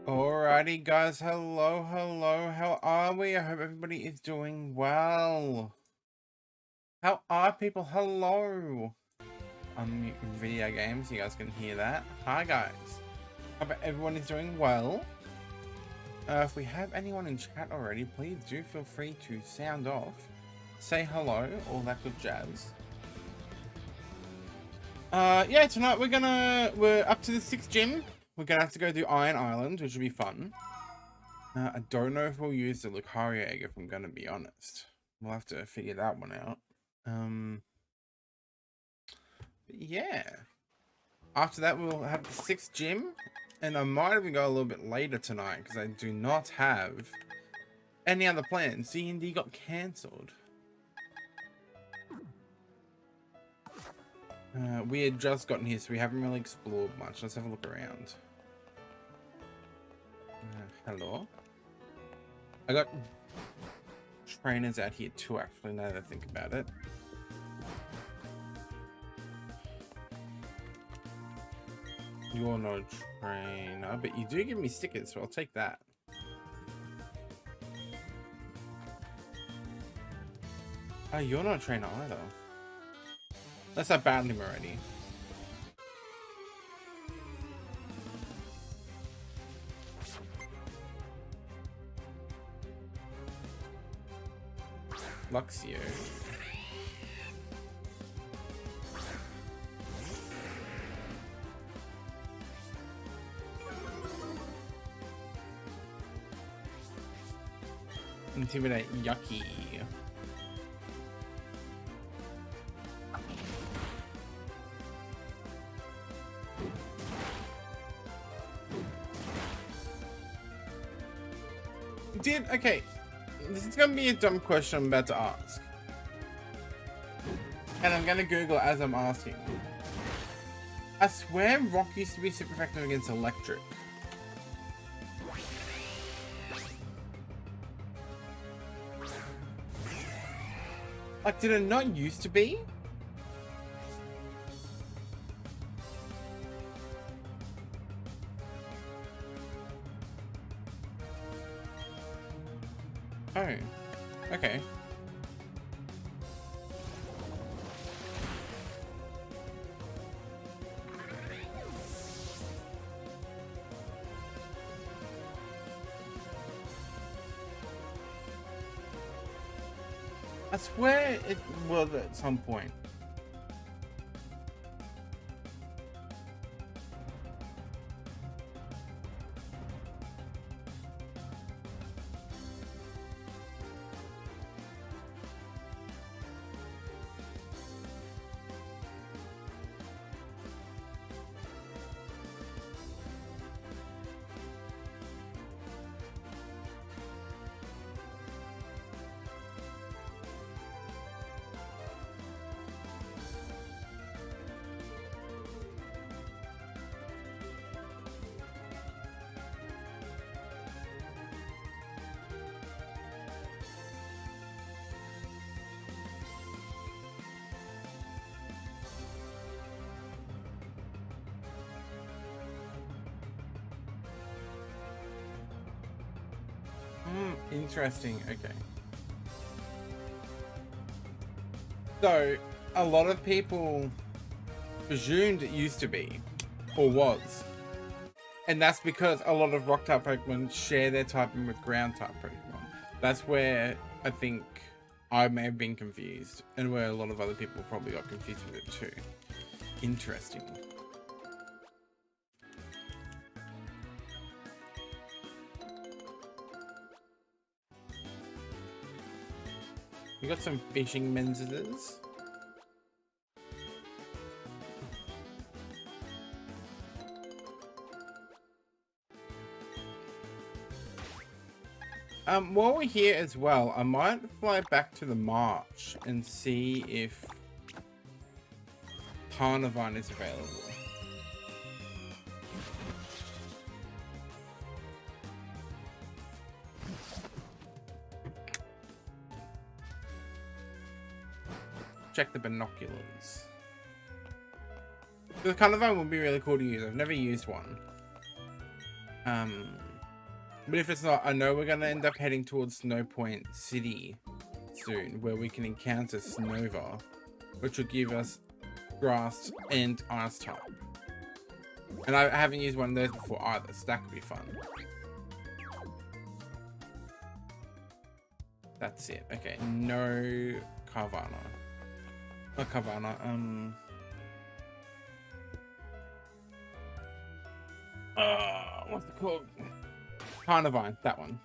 Alrighty, guys. Hello, hello. How are we? I hope everybody is doing well. How are people? Hello. Unmute video games. You guys can hear that. Hi, guys. Hope everyone is doing well. If we have anyone in chat already, please do feel free to sound off, say hello, all that good jazz. Yeah, tonight we're up to the 6th gym. We're gonna have to go do Iron Island, which will be fun. I don't know if we'll use the Lucario egg, if I'm gonna be honest. We'll have to figure that one out. Yeah. After that, we'll have the 6th gym, and I might even go a little bit later tonight because I do not have any other plans. D&D got cancelled. We had just gotten here, so we haven't really explored much. Let's have a look around. Hello. I got trainers out here too, actually, now that I think about it. You're no trainer, but you do give me stickers, so I'll take that. Oh, you're not a trainer either. Unless I battled him already. Luxio. Intimidate Yucky. Okay, this is gonna be a dumb question I'm about to ask. And I'm gonna Google as I'm asking. I swear Rock used to be super effective against Electric. Like, did it not used to be? Oh, okay. I swear it was at some point. Interesting. Okay. So, a lot of people presumed it used to be, or was. And that's because a lot of rock type Pokemon share their typing with ground type Pokemon. That's where I think I may have been confused, and where a lot of other people probably got confused with it too. Interesting. We got some fishing menzies. While we're here as well, I might fly back to the March and see if Carnivine is available. Check the binoculars. The Carnivine would be really cool to use. I've never used one. But if it's not, I know we're going to end up heading towards Snowpoint City soon, where we can encounter Snova, which will give us grass and ice type. And I haven't used one of those before either, so that could be fun. That's it. Okay, no Carvanha. Not Carvanha, what's it called? Carnivine, that one.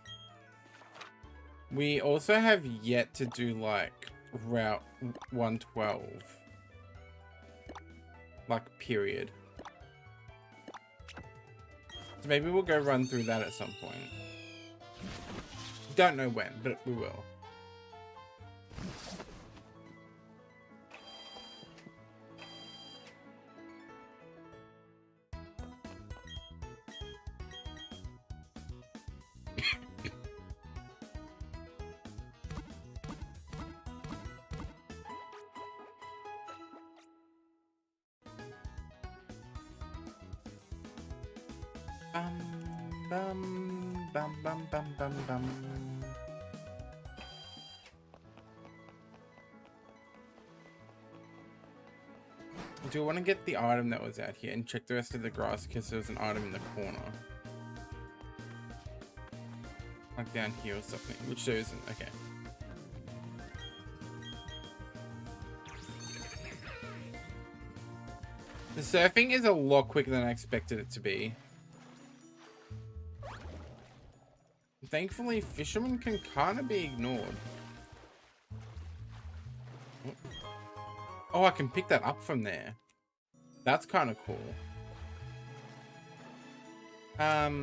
We also have yet to do like Route 112. Like, period. So maybe we'll go run through that at some point. Don't know when, but we will. Bum. Do I want to get the item that was out here and check the rest of the grass because there was an item in the corner? Like down here or something, which there isn't. Okay. The surfing is a lot quicker than I expected it to be. Thankfully, fishermen can kind of be ignored. Oh, I can pick that up from there. That's kind of cool. Now,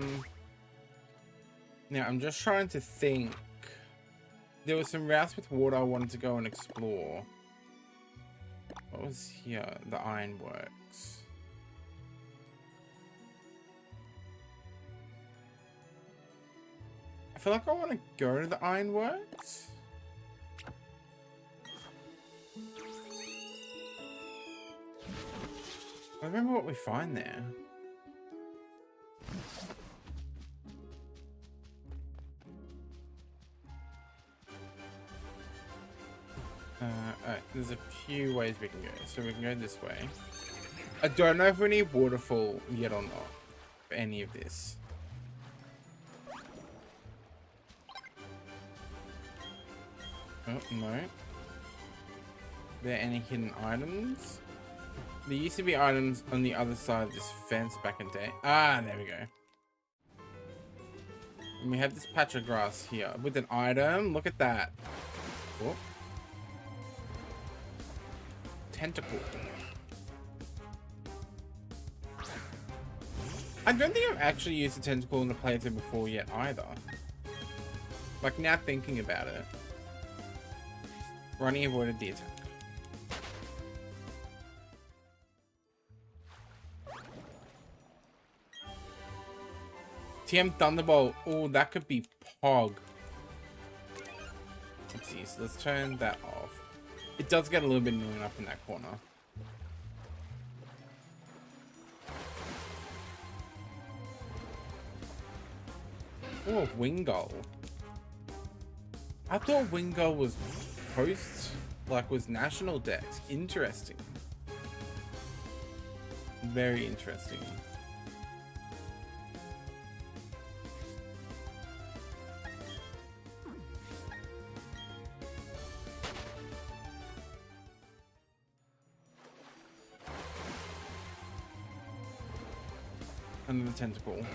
I'm just trying to think. There were some routes with water I wanted to go and explore. What was here? The ironworks. I feel like I want to go to the ironworks. I remember what we find there. Alright, there's a few ways we can go. So we can go this way. I don't know if we need waterfall yet or not for any of this. Oh, no. Are there any hidden items? There used to be items on the other side of this fence back in the day. Ah, there we go. And we have this patch of grass here with an item. Look at that. Oh. Tentacle. I don't think I've actually used a tentacle in a playthrough before yet either. Like, now thinking about it. Ronnie avoided the attack. TM Thunderbolt. Oh, that could be Pog. Let's see. So let's turn that off. It does get a little bit annoying up in that corner. Oh, Wingull. I thought Wingull was post, like was National Dex. Interesting. Very interesting. Under the tentacle.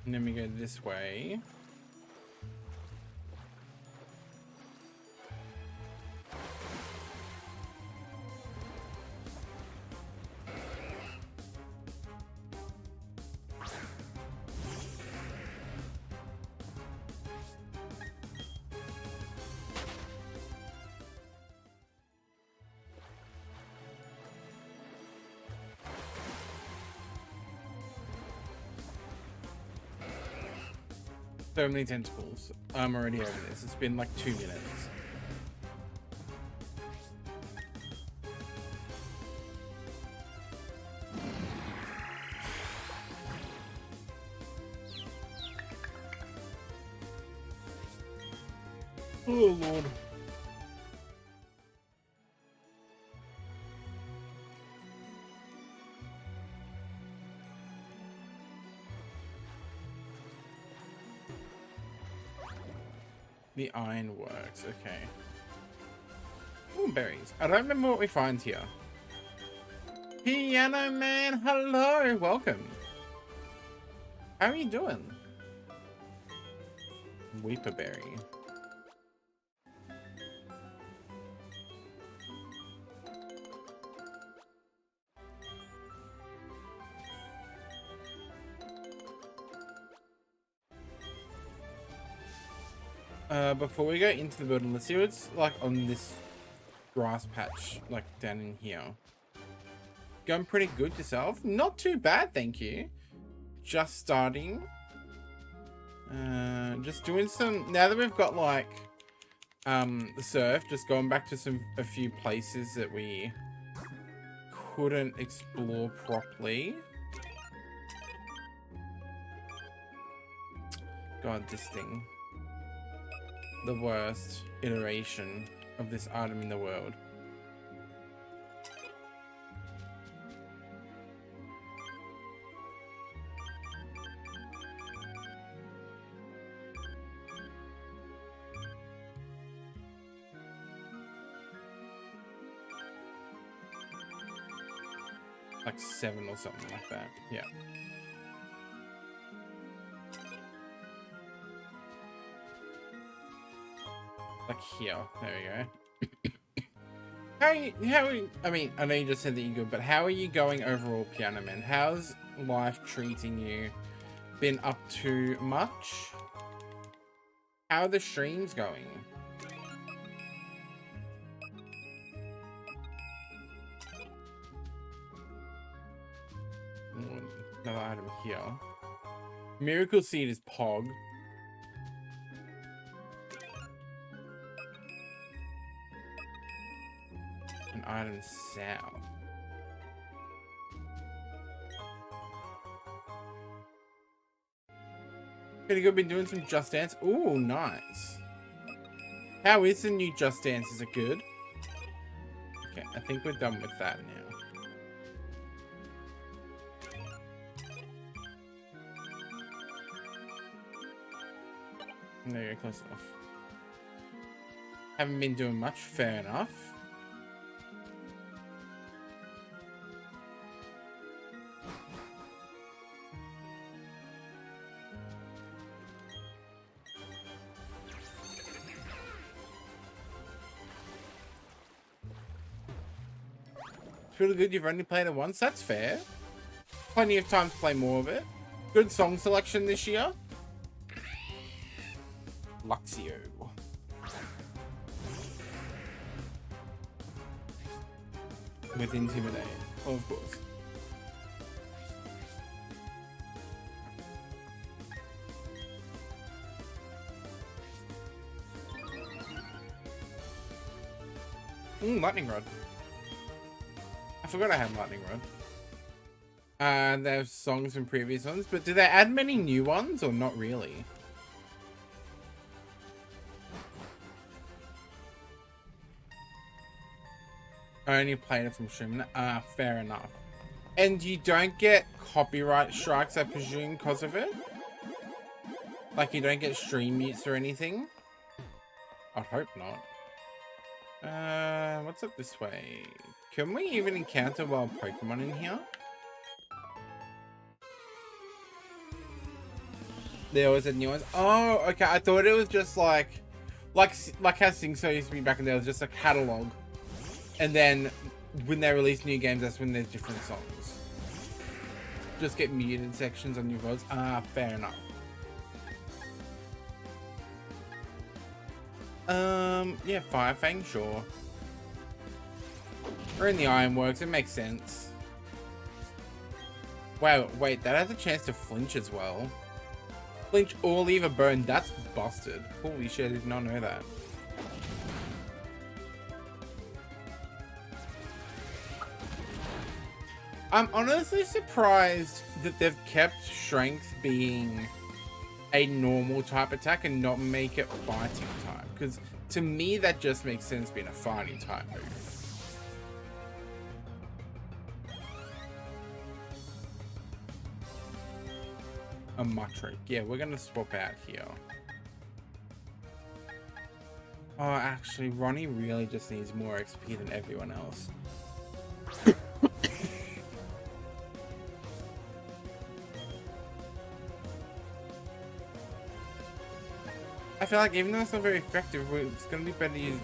And then we go this way. So many tentacles. I'm already over this. It's been like 2 minutes. Oh Lord. The iron works, okay. Ooh, berries. I don't remember what we find here. Piano Man, hello, welcome. How are you doing? Weeper berry. Before we go into the building, let's see what's like on this grass patch, like down in here. Going pretty good yourself? Not too bad, thank you. Just starting. Just doing some, now that we've got like the surf, just going back to a few places that we couldn't explore properly. God, this thing. The worst iteration of this item in the world. Like 7 or something like that. Yeah. Like here. There we go. How are you, I mean, I know you just said that you're good, but how are you going overall, Piano Man? How's life treating you? Been up to much? How are the streams going? Another item here. Miracle Seed is Pog. An item Sow. Pretty good, been doing some Just Dance. Ooh, nice. How is the new Just Dance? Is it good? Okay, I think we're done with that now. There you go, close enough. Haven't been doing much, fair enough. It's really good, you've only played it once, that's fair. Plenty of time to play more of it. Good song selection this year. Luxio. With Intimidate, of course. Lightning Rod. I forgot I had Lightning Rod. There's songs from previous ones, but do they add many new ones or not really? I only played it from streaming. Fair enough. And you don't get copyright strikes, I presume, because of it? Like, you don't get stream mutes or anything? I'd hope not. What's up this way? Can we even encounter wild Pokemon in here? There was a new one. Oh, okay. I thought it was just like how Sing So used to be back in there. It was just a catalog. And then when they release new games, that's when there's different songs. Just get muted sections on your votes. Fair enough. Yeah, Firefang, sure. We're in the Ironworks, it makes sense. Wow, wait, that has a chance to flinch as well. Flinch or leave a burn. That's busted. Holy shit, I did not know that. I'm honestly surprised that they've kept strength being a normal type attack and not make it fighting type. Because to me, that just makes sense being a fighting type move. A Mutrick. Yeah, we're going to swap out here. Oh, actually, Ronnie really just needs more XP than everyone else. I feel like even though it's not very effective, it's going to be better to use...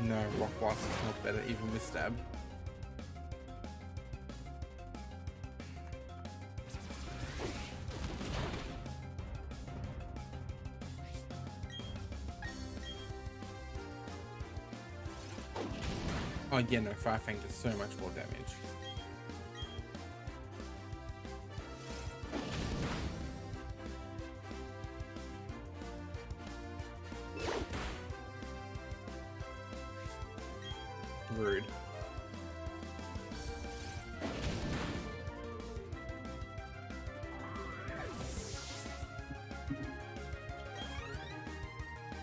No, Rock Blast is not better, even with Stab. Oh yeah, no, Fire Fang does so much more damage. Rude.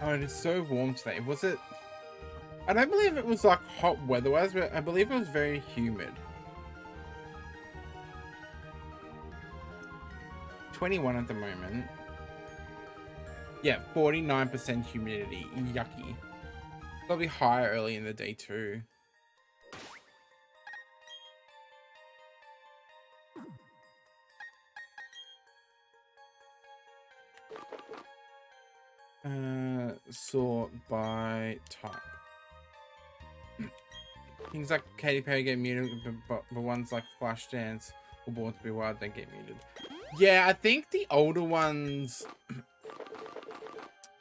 Oh, it is so warm today. Was it? I don't believe it was like hot weather-wise, but I believe it was very humid. 21 at the moment. Yeah, 49% humidity. Yucky. It'll be higher early in the day too. Sort by type. Things like Katy Perry get muted, but ones like Flashdance or Born to Be Wild don't get muted. Yeah, I think the older ones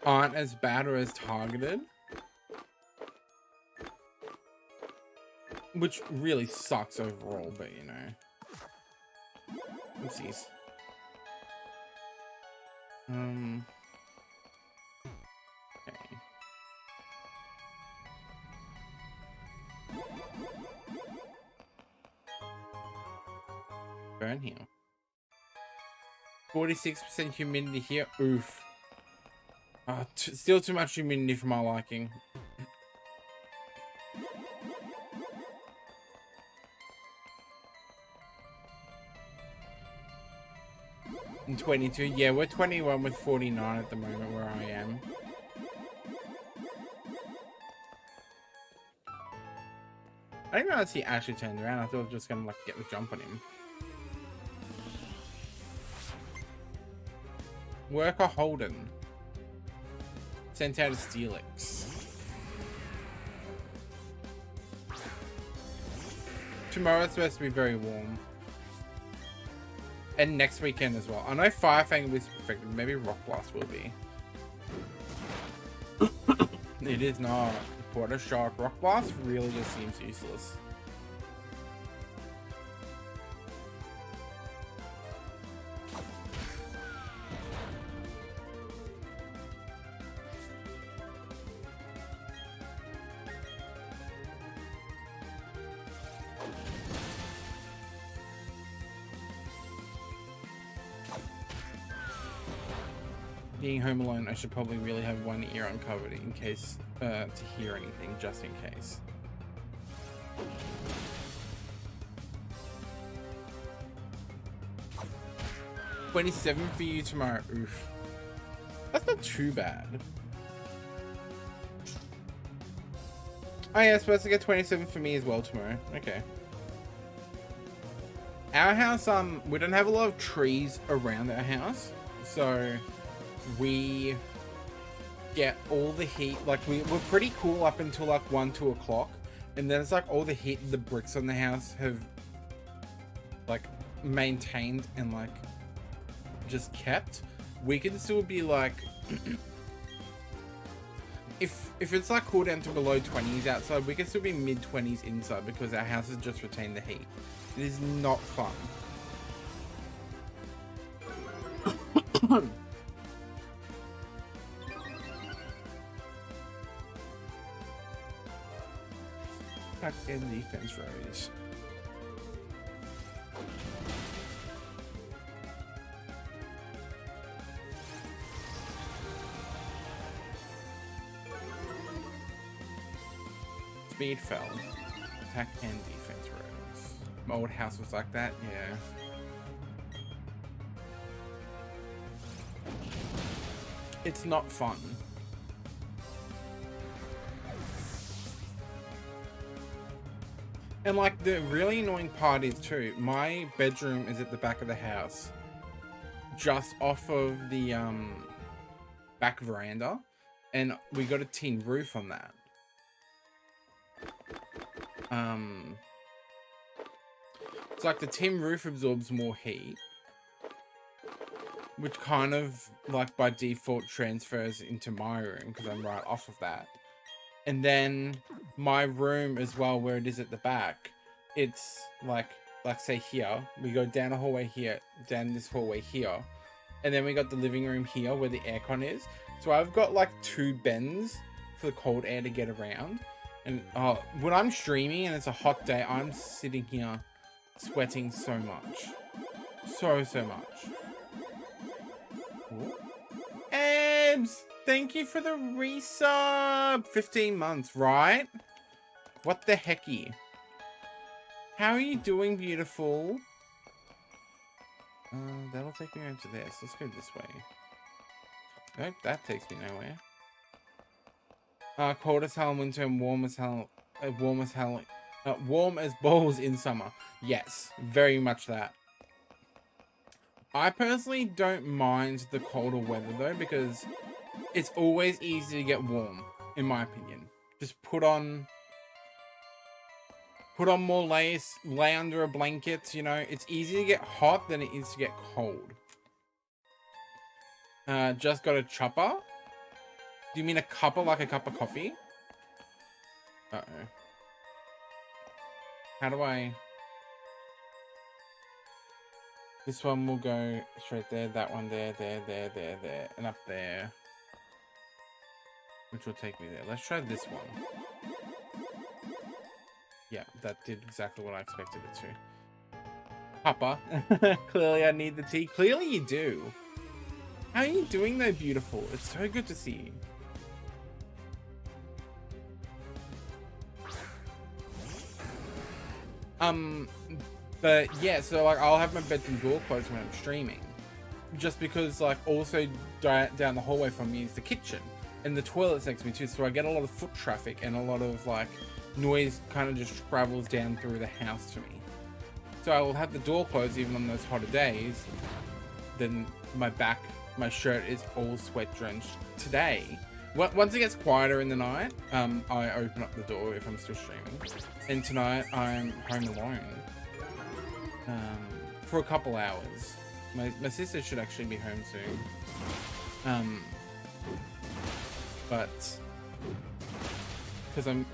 aren't as bad or as targeted. Which really sucks overall, but you know. Oopsies. Okay. Burn here. 46% humidity here. Oof. Still too much humidity for my liking. And 22. Yeah, we're 21 with 49 at the moment where I am. I didn't realize he actually turned around. I thought I was just gonna like get the jump on him. Worker Holden. Sent out a Steelix. Tomorrow's supposed to be very warm. And next weekend as well. I know Fire Fang will be perfect. Maybe Rock Blast will be. It is not. What a shock. Rock Blast really just seems useless. Being home alone, I should probably really have one ear uncovered in case to hear anything, just in case. $27 for you tomorrow. Oof. That's not too bad. Oh yeah, supposed to get 27 for me as well tomorrow. Okay. Our house, we don't have a lot of trees around our house, so we get all the heat. Like we're pretty cool up until like 1-2 o'clock, and then it's like all the heat the bricks on the house have like maintained and like just kept. We can still be like if it's like cool down to below 20s outside, we can still be mid 20s inside because our house has just retained the heat. It is not fun. Attack and defense raise. Speed fell. Attack and defense rose. My old house was like that, yeah. It's not fun. And like the really annoying part is too, my bedroom is at the back of the house, just off of the back veranda, and we got a tin roof on that. It's like the tin roof absorbs more heat, which kind of like by default transfers into my room because I'm right off of that. And then my room as well, where it is at the back, it's like say here, we go down a hallway here, down this hallway here, and then we got the living room here where the aircon is. So I've got like 2 bends for the cold air to get around. And when I'm streaming and it's a hot day, I'm sitting here sweating so much. So much. Ooh. Ebs! Thank you for the resub! 15 months, right? What the hecky? How are you doing, beautiful? That'll take me over to this. Let's go this way. Nope, that takes me nowhere. Cold as hell in winter and warm as hell, warm as balls in summer. Yes, very much that. I personally don't mind the colder weather though, because it's always easy to get warm, in my opinion. Just put on more layers, lay under a blanket, you know. It's easier to get hot than it is to get cold. Just got a chopper. Do you mean a cuppa, like a cup of coffee? Uh-oh. How do I... This one will go straight there, that one there, there, and up there. Which will take me there. Let's try this one. Yeah, that did exactly what I expected it to. Papa. Clearly I need the tea. Clearly you do. How are you doing though, beautiful? It's so good to see you. But yeah, so like I'll have my bedroom door closed when I'm streaming, just because like also down the hallway from me is the kitchen and the toilet's next to me too, so I get a lot of foot traffic and a lot of like noise kind of just travels down through the house to me. So I will have the door closed even on those hotter days. Then my shirt is all sweat drenched. Today, once it gets quieter in the night, I open up the door if I'm still streaming. And tonight I'm home alone for a couple hours. My sister should actually be home soon. But because I'm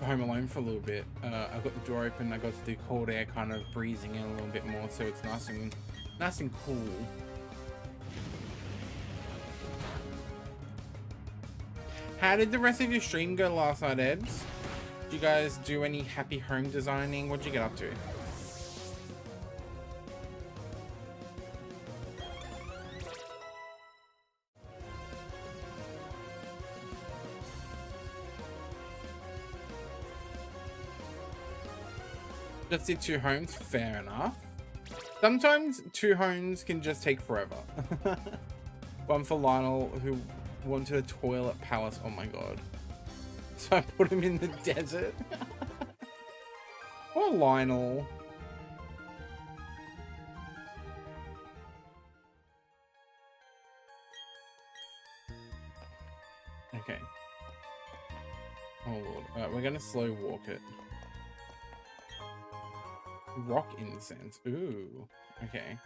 home alone for a little bit, I've got the door open. I got the cold air kind of breezing in a little bit more, so it's nice and cool. How did the rest of your stream go last night, Eds? Did you guys do any happy home designing? What'd you get up to? Just did 2 homes, fair enough. Sometimes 2 homes can just take forever. One for Lionel, who wanted a toilet palace. Oh my god. So I put him in the desert. Poor Lionel. Okay. Oh lord. Alright, we're gonna slow walk it. Rock incense. Ooh. Okay.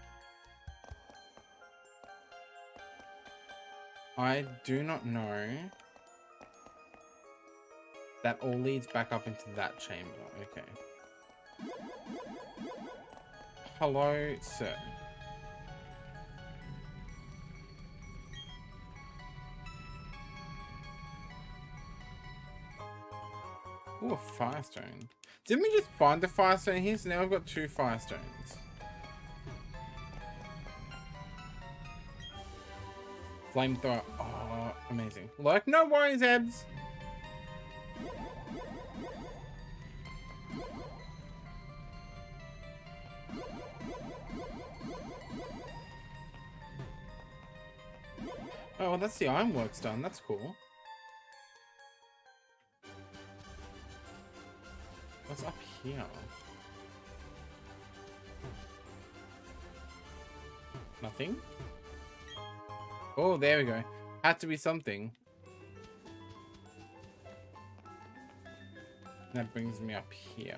I do not know. That all leads back up into that chamber. Okay. Hello, sir. Ooh, a firestone. Didn't we just find the firestone here? So now we've got 2 firestones. Flamethrower. Oh, amazing. Like, no worries, Ebs. Oh, well, that's the ironworks done. That's cool. What's up here? Nothing? Oh, there we go. Had to be something. That brings me up here.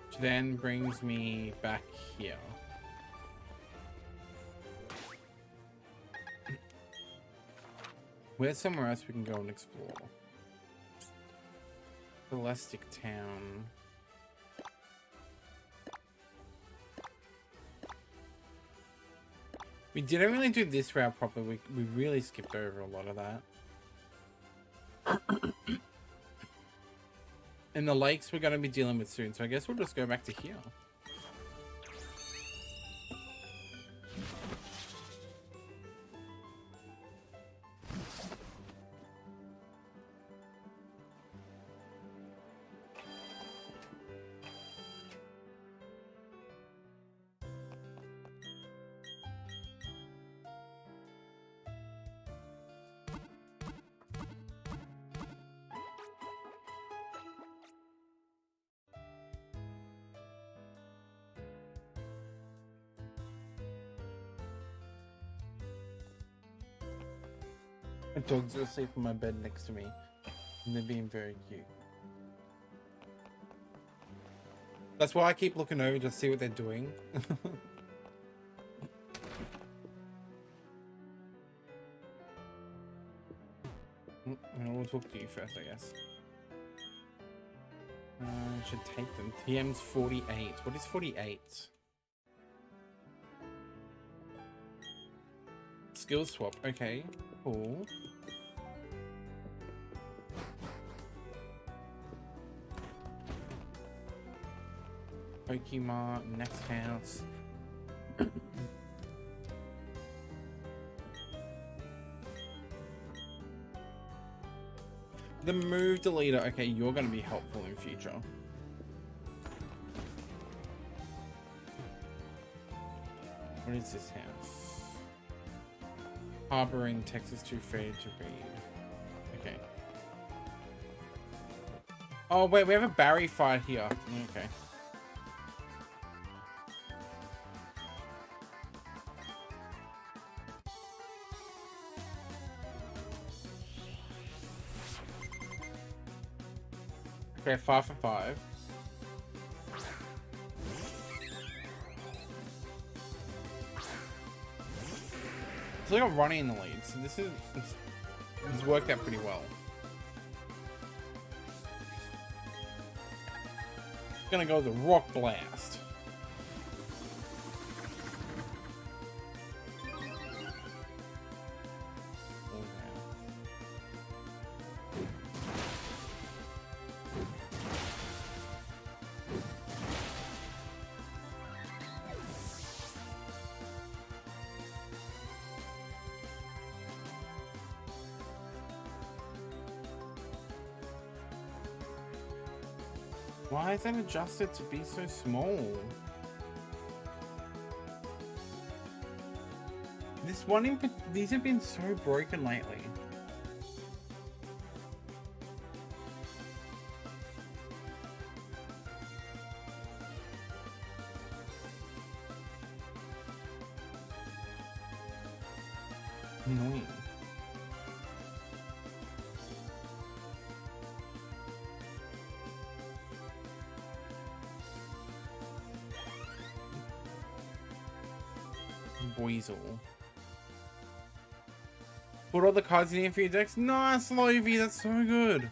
Which then brings me back here. Where's somewhere else we can go and explore? Elastic Town. We didn't really do this route properly. We really skipped over a lot of that. And the lakes we're going to be dealing with soon. So I guess we'll just go back to here. My dogs are asleep on my bed next to me, and they're being very cute. That's why I keep looking over to see what they're doing. We'll talk to you first, I guess. I should take them. TM's 48. What is 48? Skill swap. Okay, cool. Pokemon, next house. The move deleter. Okay, you're going to be helpful in future. What is this house? Harboring Texas too faded to read. Okay. Oh wait, we have a Barry fight here. Okay. Okay, 5 for 5. So I got Ronnie in the lead, so this is it's worked out pretty well. Gonna go with the Rock Blast. Why is that adjusted to be so small? This one in these have been so broken lately. Annoying. Weasel. Put all the cards in here for your decks. Nice, Lovey, that's so good.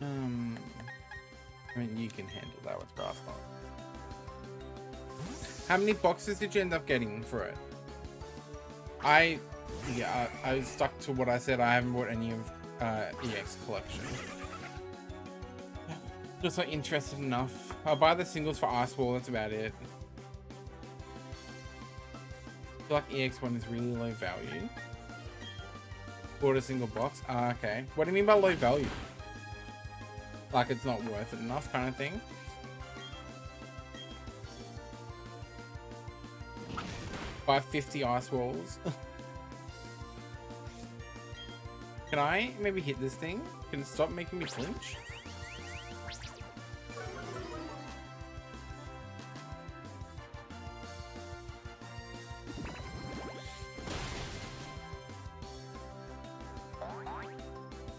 I mean, you can handle that with Grassmore. How many boxes did you end up getting for it? I stuck to what I said. I haven't bought any of EX collection. Just not interested enough. I'll buy the singles for Icewall, that's about it. I feel like EX1 is really low value. Bought a single box. Ah, okay. What do you mean by low value? Like it's not worth it enough kind of thing? Buy 50 ice walls. Can I maybe hit this thing? Can it stop making me flinch?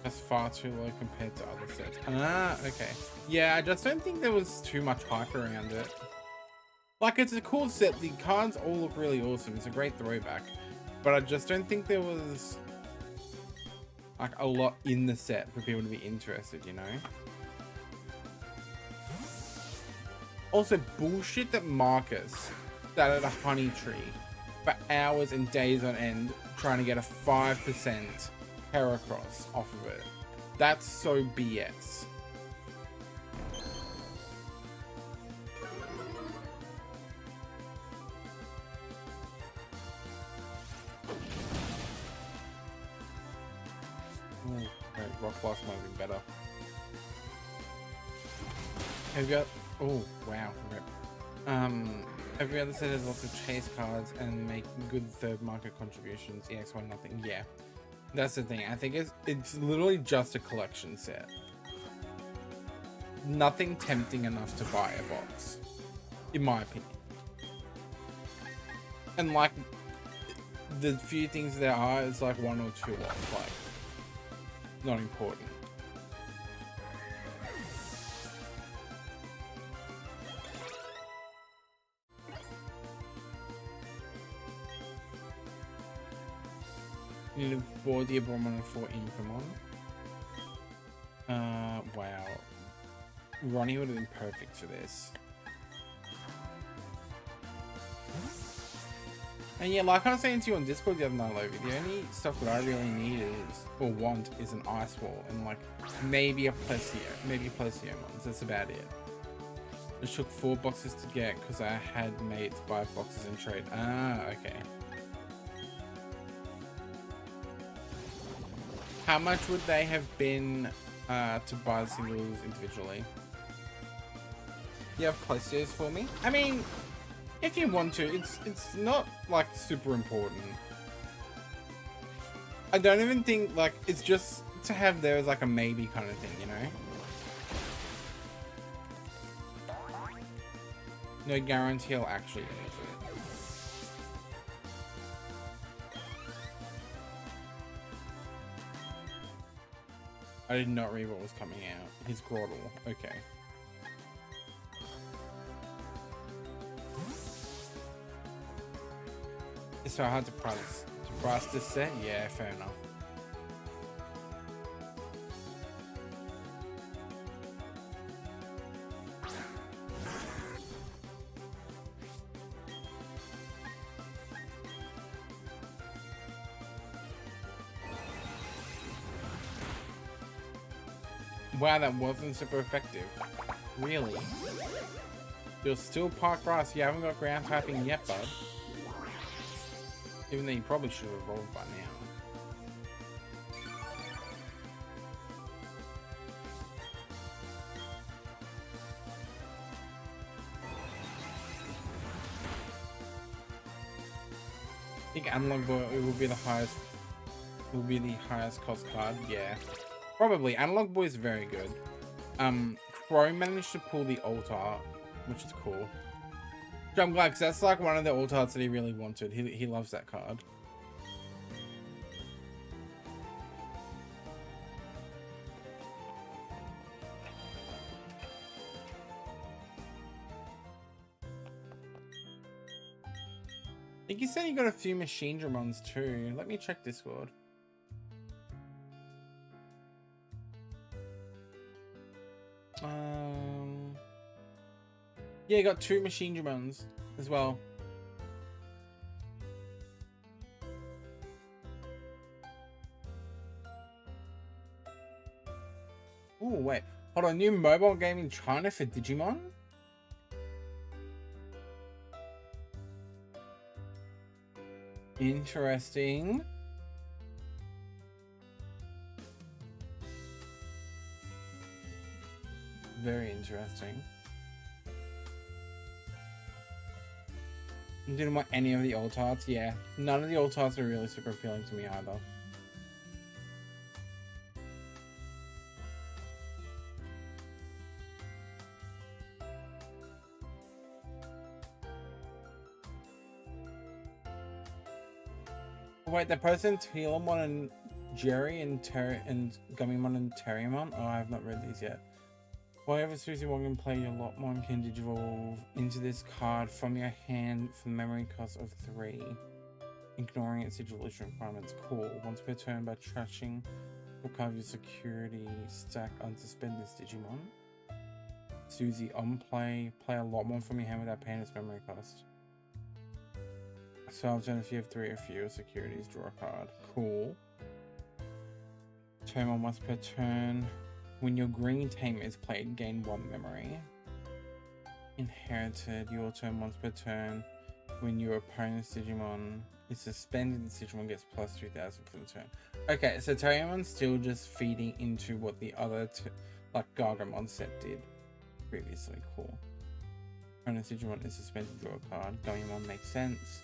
That's far too low compared to other sets. Ah, okay. Yeah, I just don't think there was too much hype around it. Like, it's a cool set. The cards all look really awesome. It's a great throwback. But I just don't think there was like a lot in the set for people to be interested, you know? Also, bullshit that Marcus sat at a honey tree for hours and days on end trying to get a 5% Heracross off of it. That's so BS. Rock Blast might have been better. Have you got... Oh, wow. Every other set has lots of chase cards and make good third market contributions. EX1 nothing. Yeah. That's the thing. I think it's literally just a collection set. Nothing tempting enough to buy a box. In my opinion. And like... the few things there are is like 1 or 2 off. Like... not important. Need to board the Abominable for Incomon. Wow. Ronnie would have been perfect for this. And yeah, like I was saying to you on Discord the other night, like, the only stuff that I really need is, or want, is an ice wall and like maybe a Plesio, maybe Plesio ones. That's about it. It took 4 boxes to get because I had mates buy boxes and trade. Ah, okay. How much would they have been to buy the singles individually? You have Plesios for me? I mean, if you want to, it's not like super important. I don't even think like it's just to have there as like a maybe kind of thing, you know? No guarantee I'll actually use it. I did not read what was coming out. His Groddle. Okay. It's so hard to price this set? Yeah, fair enough. Wow, that wasn't super effective. Really? You're still Park Grass. You haven't got ground typing yet, bud. Even though you probably should have evolved by now. I think Analog Boy will be the highest. Will be the highest cost card. Yeah, probably. Analog Boy is very good. Crow managed to pull the alt art, which is cool. Which I'm glad, because that's like one of the alt arts that he really wanted. He loves that card. I think he said he got a few Machine Dramons too. Let me check Discord. Yeah, he got 2 Machine Dramons as well. cool. Wait, hold on. New mobile game in China for Digimon? Interesting. Very interesting. Didn't want any of the old tarts. Yeah, none of the old tarts are really super appealing to me either. Wait, the person Telemon and Jerry and Gummymon and Terriermon? Oh, I have not read these yet. However, Susie Morgan play your Lotmon can digivolve into this card from your hand for the memory cost of 3, ignoring its digivolution requirements. Cool. Once per turn by trashing or carve your security stack, unsuspend this Digimon. Susie on play a Lotmon from your hand without paying its memory cost. So I'll turn if you have 3 or fewer securities, draw a card. Cool. Turn once per turn. When your green tamer is played, gain 1 memory. Inherited, your turn once per turn. When your opponent's Digimon is suspended, the Digimon gets plus 3000 for the turn. Okay, so Terriermon's still just feeding into what the other, like Gargramon set did previously. Cool. Opponent's Digimon is suspended, draw a card. Gummymon makes sense.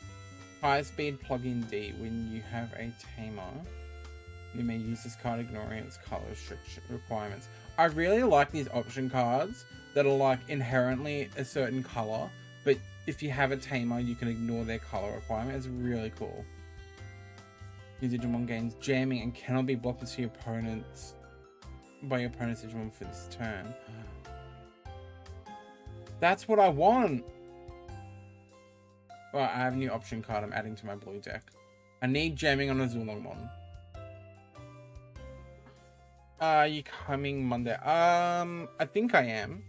High speed plug-in D. When you have a tamer, you may use this card ignoring its color requirements. I really like these option cards that are like inherently a certain color, but if you have a tamer, you can ignore their color requirement. It's really cool. Your Digimon gains jamming and cannot be blocked by your opponent's Digimon for this turn. That's what I want. Well, I have a new option card I'm adding to my blue deck. I need jamming on a Zulongmon. Are you coming Monday? I think I am.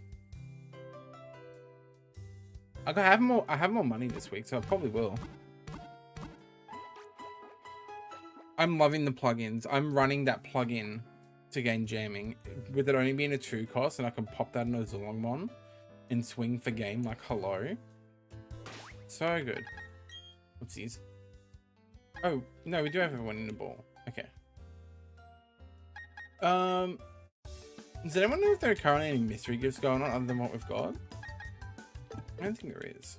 I have more money this week, so I probably will. I'm loving the plugins. I'm running that plugin to gain jamming. With it only being a 2 cost, and I can pop that in a Zulongmon and swing for game like hello. So good. Whoopsies. Oh, no, we do have everyone in the ball. Okay. Does anyone know if there are currently any mystery gifts going on other than what we've got? I don't think there is.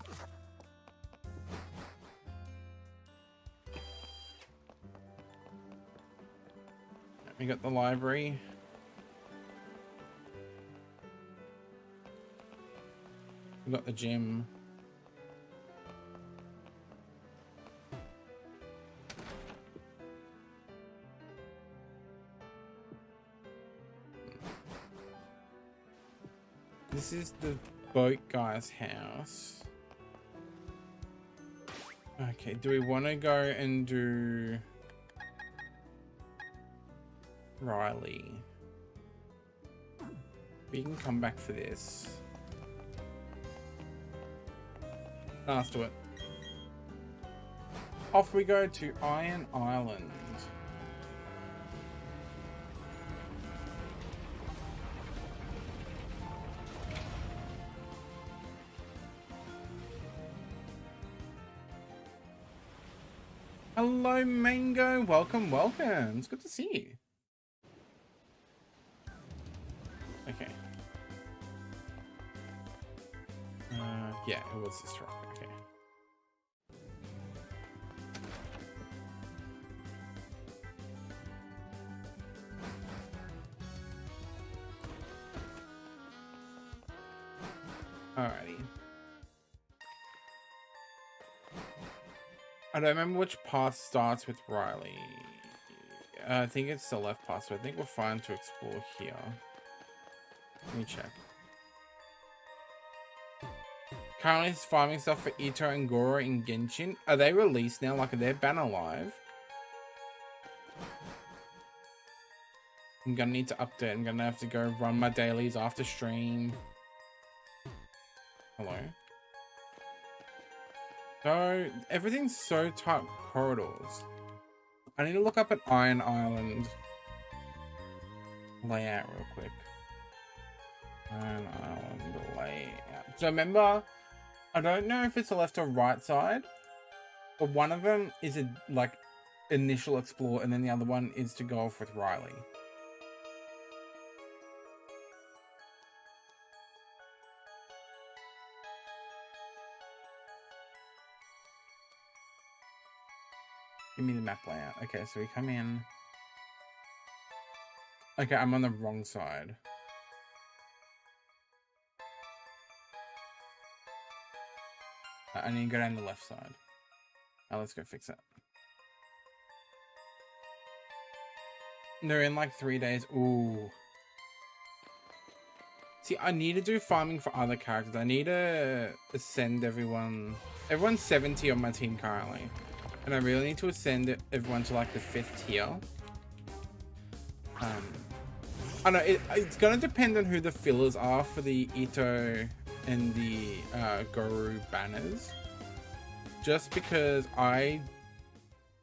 We got the library. We got the gym. This is the boat guy's house. Okay, do we want to go and do Riley? We can come back for this. Let's do it. Off we go to Iron Island. Hello, Mango. Welcome, welcome. It's good to see you. Okay. Yeah, it was this rock. Okay. Alrighty. I don't remember which path starts with Riley. I think it's the left path, so I think we're fine to explore here. Let me check. Currently it's farming stuff for Ito and Goro in Genshin. Are they released now? Like, are they banner live? I'm gonna need to update. I'm gonna have to go run my dailies after stream. Hello? So, everything's so tight corridors. I need to look up an Iron Island layout real quick. And Island layout. So remember, I don't know if it's the left or right side, but one of them is a like initial explore, and then the other one is to go off with Riley. Give me the map layout. Okay, so we come in. Okay, I'm on the wrong side. I need to go down the left side. Now let's go fix that. They're in like 3 days. Ooh. See, I need to do farming for other characters. I need to ascend everyone. Everyone's 70 on my team currently. And I really need to ascend everyone to like the 5th tier. I know it's gonna depend on who the fillers are for the Ito and the Guru banners. Just because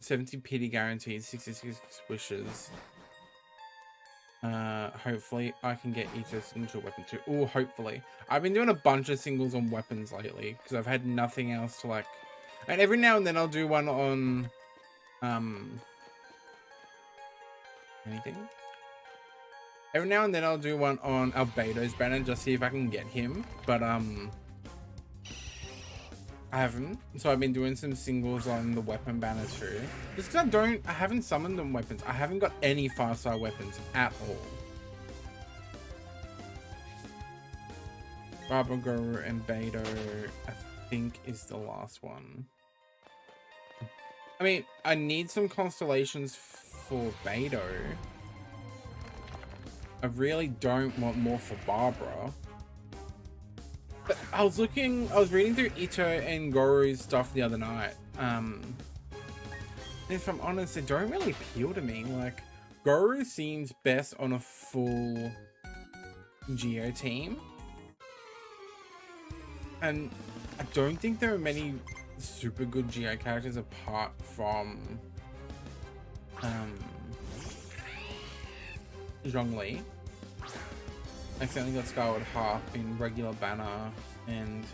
70 pity guarantees, 66 wishes. Hopefully I can get Ito's signature weapon too. Oh, hopefully. I've been doing a bunch of singles on weapons lately because I've had nothing else to like. And every now and then I'll do one on anything. Every now and then I'll do one on Albedo's banner, just see if I can get him. But I haven't. So I've been doing some singles on the weapon banner too. Just because I haven't summoned them weapons. I haven't got any 5-star weapons at all. Barbara Guru and Beto, I think, is the last one. I mean, I need some constellations for Beto. I really don't want more for Barbara. But I was reading through Ito and Goru's stuff the other night. If I'm honest, they don't really appeal to me. Like, Goru seems best on a full Geo team. And I don't think there are many super good Geo characters apart from Zhongli. I accidentally got Skyward Harp in regular banner and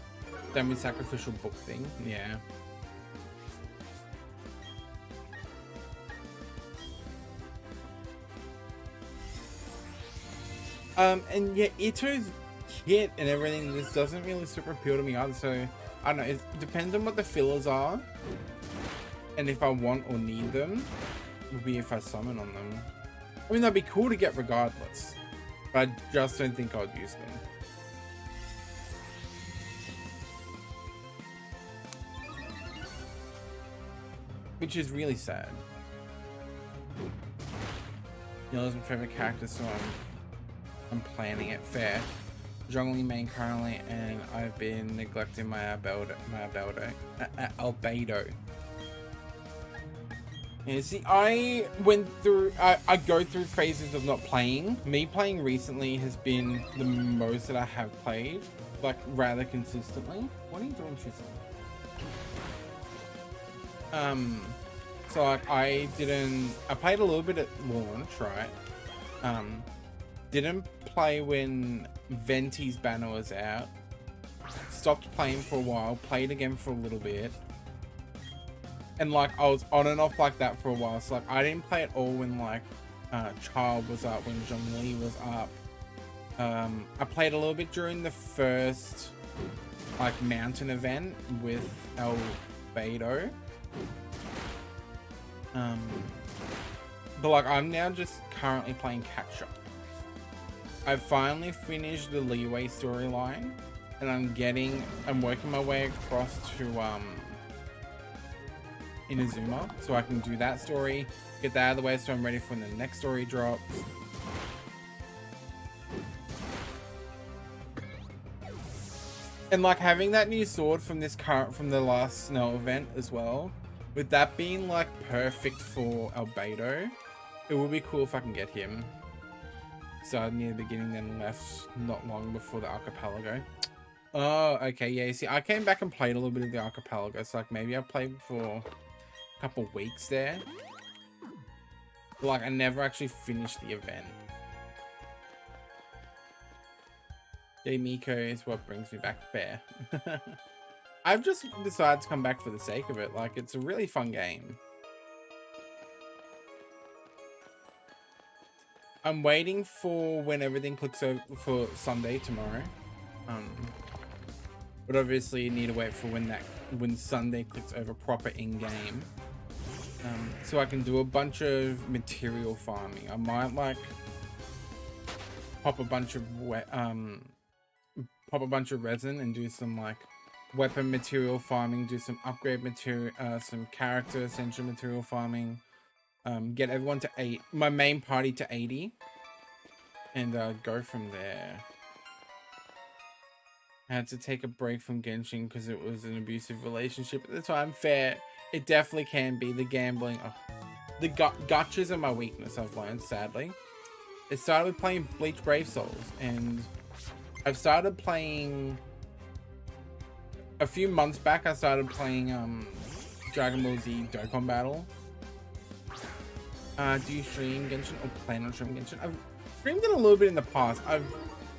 then with sacrificial book thing. Yeah. And yeah, Ito's kit and everything, this doesn't really super appeal to me either, so I don't know, it depends on what the fillers are and if I want or need them, would be if I summon on them. I mean, that'd be cool to get regardless, but I just don't think I'd use them. Which is really sad. Yellow's my favorite character, so I'm planning it fair. Zhongli main currently, and I've been neglecting my Albedo. Yeah, see, I go through phases of not playing. Me playing recently has been the most that I have played, like rather consistently. What are you doing, Tristan? So like I played a little bit at launch, right? Didn't play when Venti's banner was out. Stopped playing for a while, played again for a little bit. And like I was on and off like that for a while. So like I didn't play at all when like Child was up, when Zhongli was up. I played a little bit during the first like mountain event with Albedo. But like I'm now just currently playing catch up. I've finally finished the Leeway storyline and I'm working my way across to Inazuma, so I can do that story, get that out of the way so I'm ready for when the next story drops. And like having that new sword from the last snow event as well, with that being like perfect for Albedo, it would be cool if I can get him. So near the beginning, then left not long before the archipelago. Oh, okay, yeah. See, I came back and played a little bit of the archipelago, so like maybe I played for a couple weeks there. But, like I never actually finished the event. Yeah, Miko is what brings me back fair. I've just decided to come back for the sake of it. Like, it's a really fun game. I'm waiting for when everything clicks over for Sunday tomorrow. But obviously you need to wait for when Sunday clicks over proper in-game. So I can do a bunch of material farming. I might like pop a bunch of resin and do some like weapon material farming, do some upgrade material, some character essential material farming, get everyone to my main party to 80, and go from there. I had to take a break from Genshin because it was an abusive relationship at the time. Fair. It definitely can be. The gambling. Oh, the gotchas are my weakness, I've learned, sadly. It started with playing Bleach Brave Souls, and I've started playing... A few months back, I started playing Dragon Ball Z Dokkan Battle. Do you stream Genshin or plan on streaming Genshin? I've streamed it a little bit in the past. I've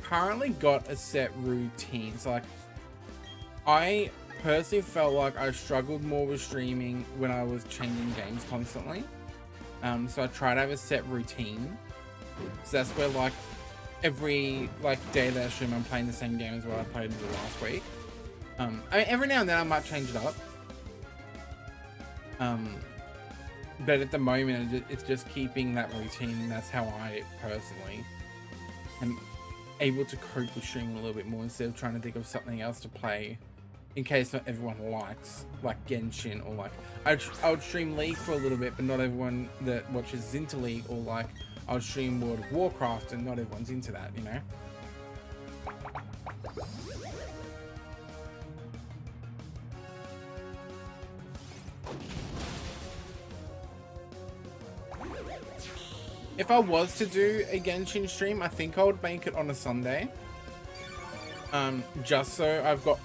currently got a set routine. So like, I personally felt like I struggled more with streaming when I was changing games constantly. So I try to have a set routine. So that's where like every day that I stream, I'm playing the same game as what I played the last week. I mean, every now and then I might change it up. But at the moment, it's just keeping that routine. That's how I personally am able to cope with streaming a little bit more instead of trying to think of something else to play in case not everyone likes, like Genshin, or like I would stream League for a little bit, but not everyone that watches is into League, or like I would stream World of Warcraft and not everyone's into that, you know? If I was to do a Genshin stream, I think I would make it on a Sunday. Just so I've got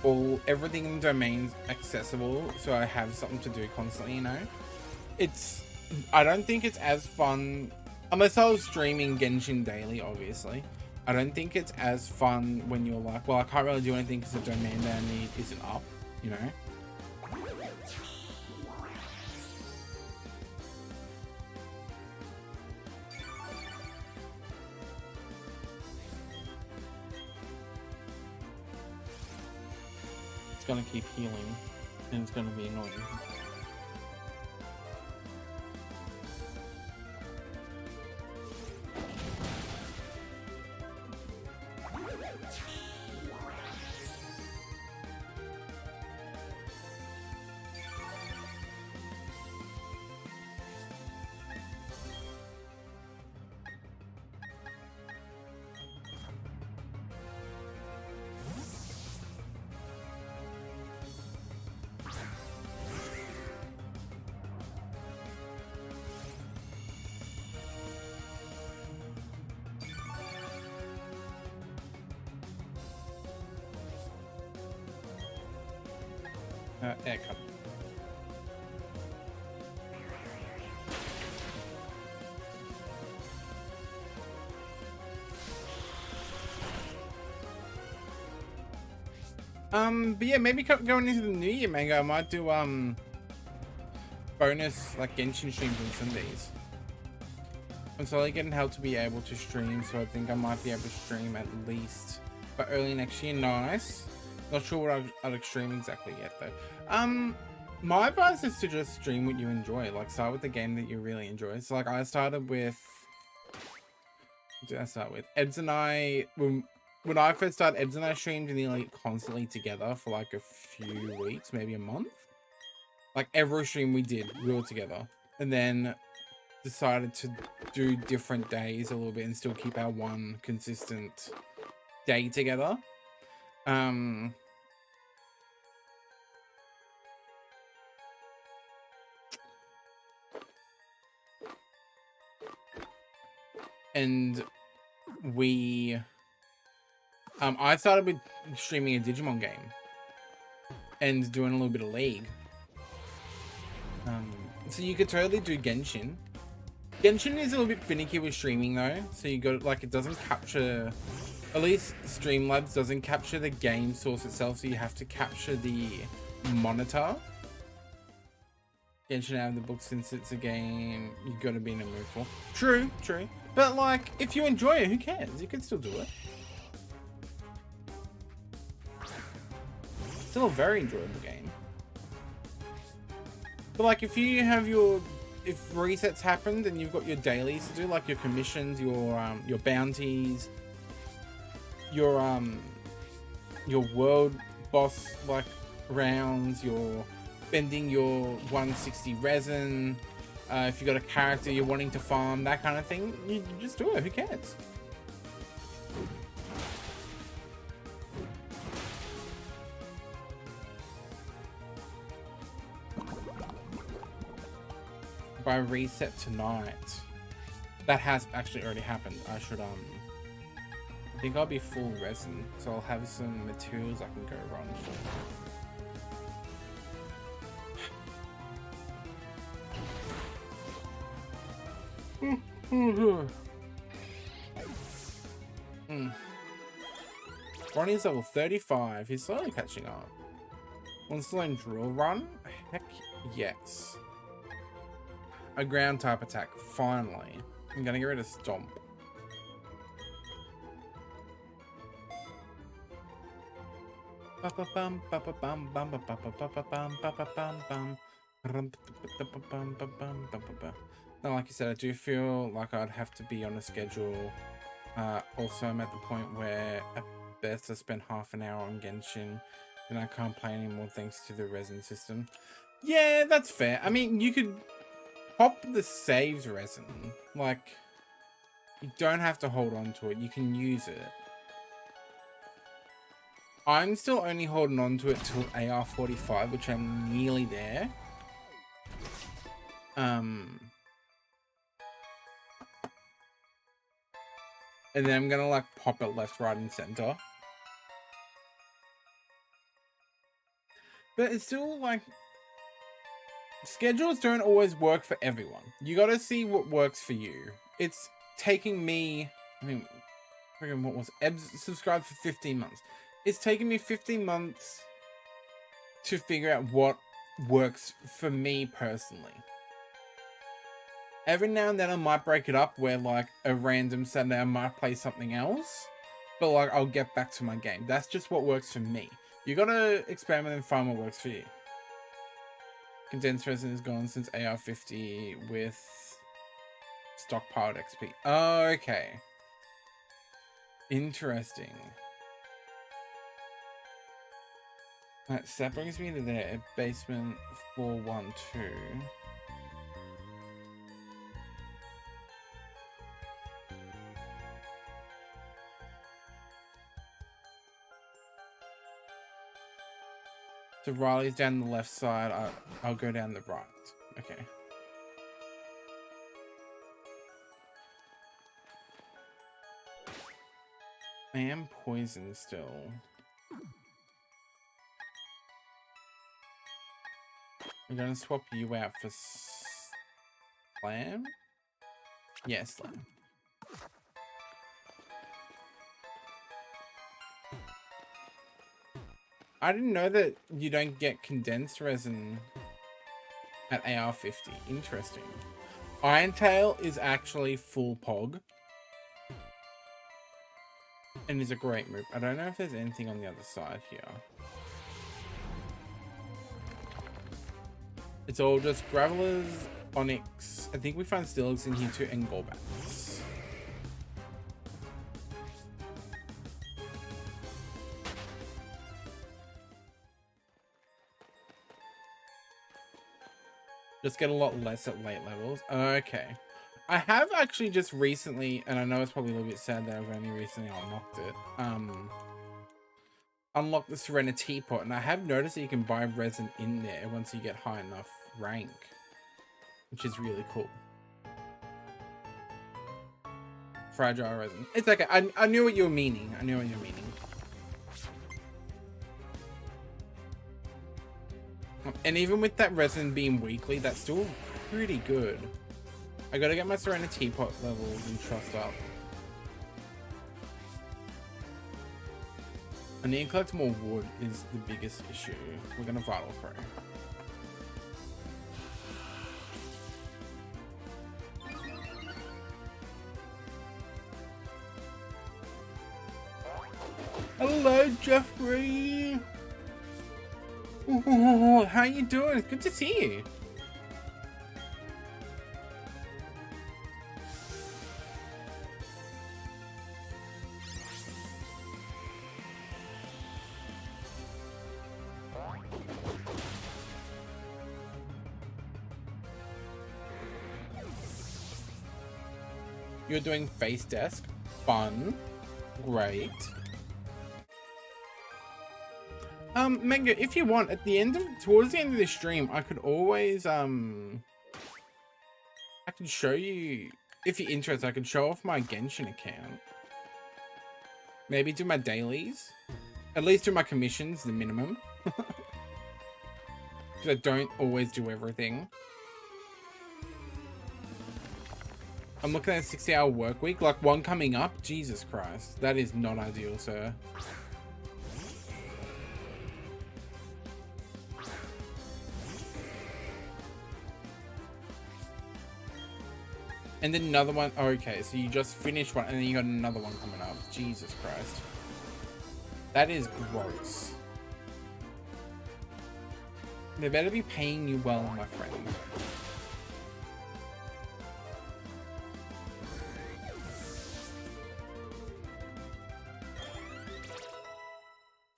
everything in the domains accessible, so I have something to do constantly, you know? I don't think it's as fun, unless I was streaming Genshin daily, obviously. I don't think it's as fun when you're like, well, I can't really do anything because the domain that I need isn't up, you know? Gonna keep healing and it's gonna be annoying. Air cut. But yeah, maybe going into the new year, Mango, I might do bonus like Genshin streams on Sundays. I'm slowly getting help to be able to stream, so I think I might be able to stream at least by early next year. Nice. Not sure what I'd stream exactly yet though. My advice is to just stream what you enjoy. Like, start with the game that you really enjoy. So like, I started with, what did I start with? Ebs and I, when I first started, Ebs and I streamed nearly constantly together for like a few weeks, maybe a month. Like every stream we were together, and then decided to do different days a little bit and still keep our one consistent day together. And I started with streaming a Digimon game and doing a little bit of League. So you could totally do Genshin. Genshin is a little bit finicky with streaming though, so you got like, it doesn't capture At least Streamlabs doesn't capture the game source itself, so you have to capture the monitor. Genshin out of the book since it's a game you've got to be in a mood for. True, true. But like, if you enjoy it, who cares? You can still do it. Still a very enjoyable game. But like, if you have if resets happened and you've got your dailies to do, like your commissions, your bounties, your world boss like rounds, your spending your 160 resin, if you got a character you're wanting to farm, that kind of thing, you just do it. Who cares? By reset tonight. That has actually already happened. I should I think I'll be full resin, so I'll have some materials I can go run for. Ronnie's level 35. He's slowly catching up. Wants to learn drill run? Heck yes. A ground type attack. Finally. I'm gonna get rid of Stomp. Now, like you said, I do feel like I'd have to be on a schedule. Also, I'm at the point where at best I spend half an hour on Genshin and I can't play anymore thanks to the resin system. Yeah, that's fair. I mean, you could pop the saves resin. Like, you don't have to hold on to it. You can use it. I'm still only holding on to it till AR45, which I'm nearly there. And then I'm gonna like pop it left, right, and center. But it's still like, schedules don't always work for everyone. You gotta see what works for you. It's taking me, I mean, what was it? Ebs subscribed for 15 months. It's taken me 15 months to figure out what works for me personally. Every now and then I might break it up where like a random Saturday I might play something else, but like I'll get back to my game. That's just what works for me. You gotta experiment and find what works for you. Condensed resin is gone since AR50 with stockpiled XP. Oh, okay. Interesting. Right, so that brings me to there. Basement 412. So Riley's down the left side. I'll go down the right. Okay. I am poisoned still. I'm gonna swap you out for Slam? Yeah, Slam. I didn't know that you don't get condensed resin at AR50. Interesting. Iron Tail is actually full Pog. And is a great move. I don't know if there's anything on the other side here. It's all just Gravelers, Onyx. I think we find Steelix in here too, and Golbats. Just get a lot less at late levels. Okay. I have actually just recently, and I know it's probably a little bit sad that I've only recently unlocked it. Unlocked the Serenity Pot, and I have noticed that you can buy resin in there once you get high enough rank, which is really cool. Fragile resin. It's okay. I knew what you were meaning. I knew what you were meaning. And even with that resin being weekly, that's still pretty good. I gotta get my Serenity Pot levels and trust up. I need to collect more wood is the biggest issue. We're gonna Vital Pro. Hello, Jeffrey. Ooh, how you doing? It's good to see you. You're doing face desk. Fun. Great. Mango, if you want, at the end of towards the end of the stream, I could always I can show you, if you're interested, I can show off my Genshin account. Maybe do my dailies. At least do my commissions, the minimum. Because I don't always do everything. I'm looking at a 60-hour work week, like one coming up. Jesus Christ, that is not ideal, sir. And then another one. Oh, okay, so you just finished one and then you got another one coming up. Jesus Christ. That is gross. They better be paying you well, my friend.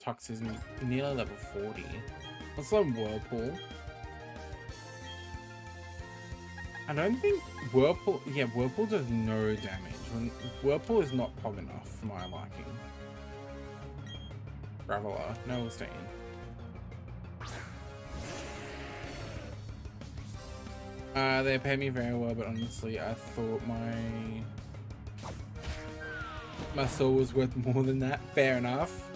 Tux is nearly level 40. What's on Whirlpool? I don't think Whirlpool... Yeah, Whirlpool does no damage. Whirlpool is not pog enough for my liking. Graveler. No, we'll stay in. They pay me very well, but honestly, I thought my soul was worth more than that. Fair enough.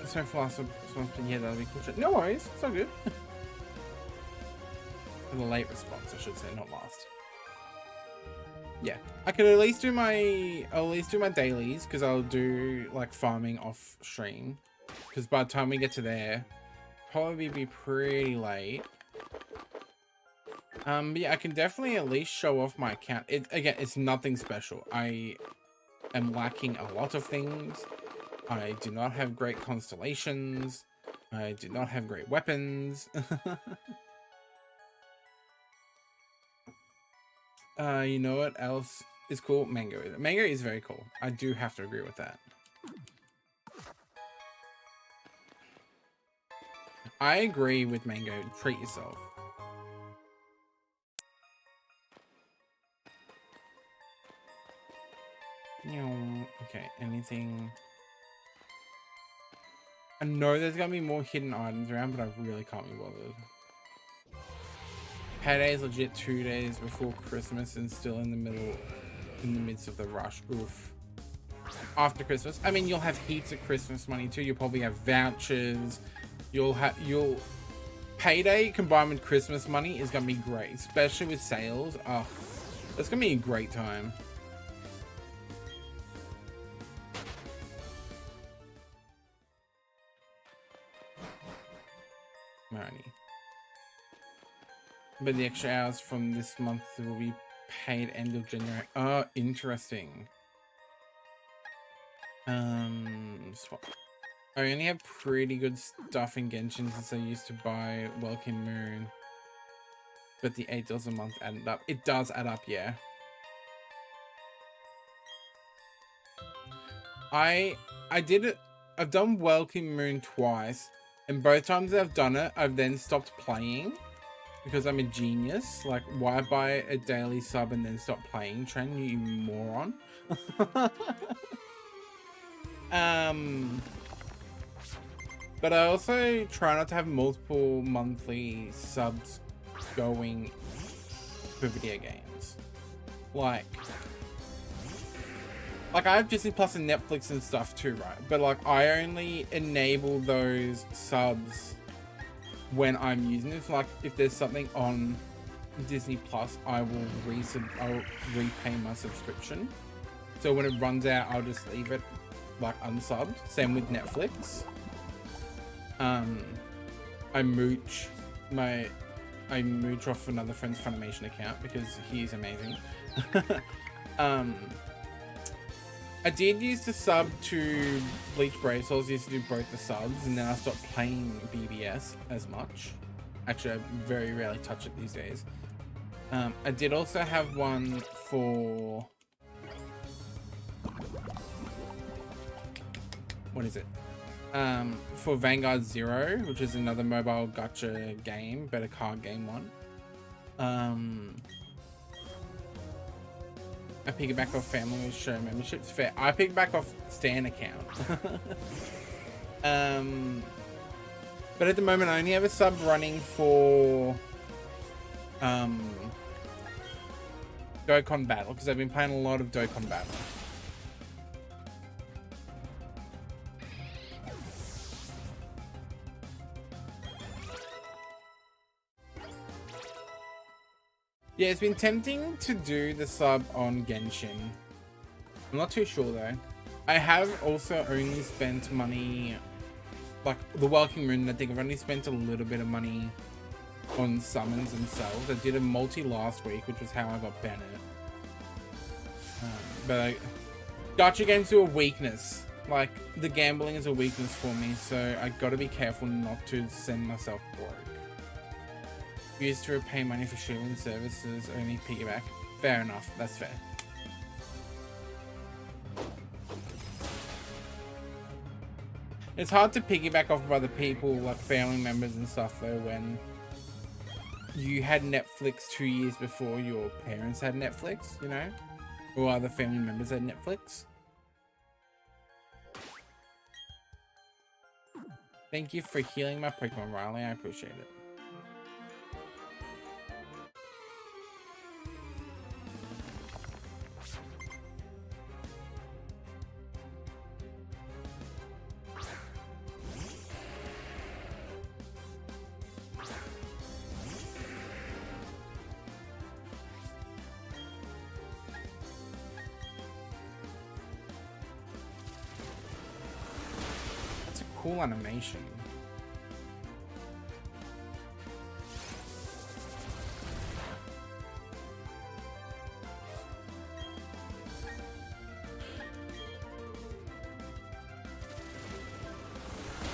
So far, yeah, that'll be cool. No worries, it's all good. For the late response, I should say, not last. Yeah, I could at least do my dailies, because I'll do like farming off stream. Because by the time we get to there, probably be pretty late. But yeah, I can definitely at least show off my account. Again, it's nothing special. I am lacking a lot of things. I do not have great constellations. I do not have great weapons. You know what else is cool? Mango. Mango is very cool. I do have to agree with that. I agree with Mango. Treat yourself. Okay, anything... I know there's gonna be more hidden items around, but I really can't be bothered. Payday is legit 2 days before Christmas and still in the midst of the rush. Oof. After Christmas, I mean, you'll have heaps of Christmas money too. You'll probably have vouchers. Payday combined with Christmas money is gonna be great, especially with sales. Oh, that's gonna be a great time. Money. But the extra hours from this month will be paid end of January. Oh, interesting. Swap. I only have pretty good stuff in Genshin since I used to buy Welkin Moon. But the $8 a month added up. It does add up, yeah. I did it. I've done Welkin Moon twice. And both times I've done it, I've then stopped playing because I'm a genius. Like, why buy a daily sub and then stop playing, Tren, you moron? But I also try not to have multiple monthly subs going for video games. Like I have Disney Plus and Netflix and stuff too, right? But like I only enable those subs when I'm using this. Like if there's something on Disney Plus, I'll repay my subscription. So when it runs out, I'll just leave it like unsubbed. Same with Netflix. I mooch off another friend's Funimation account because he's amazing. I did use to sub to Bleach Brave, so I used to do both the subs, and then I stopped playing BBS as much. Actually, I very rarely touch it these days. I did also have one for... what is it? For Vanguard Zero, which is another mobile gacha game, but a card game one. I piggyback off Family Show memberships. Fair. I piggyback off Stan account. But at the moment, I only have a sub running for Dokkan Battle, because I've been playing a lot of Dokkan Battle. Yeah, it's been tempting to do the sub on Genshin. I'm not too sure though. I have also only spent money, like the Welcome Moon, I think I've only spent a little bit of money on summons themselves. I did a multi last week, which was how I got Bennett. But gacha games are a weakness. Like, the gambling is a weakness for me, so I gotta be careful not to send myself broke. Used to repay money for shielding services, only piggyback. Fair enough, that's fair. It's hard to piggyback off of other people, like family members and stuff though, when you had Netflix 2 years before your parents had Netflix, you know? Or other family members had Netflix. Thank you for healing my Pokemon, Riley, I appreciate it. Cool animation.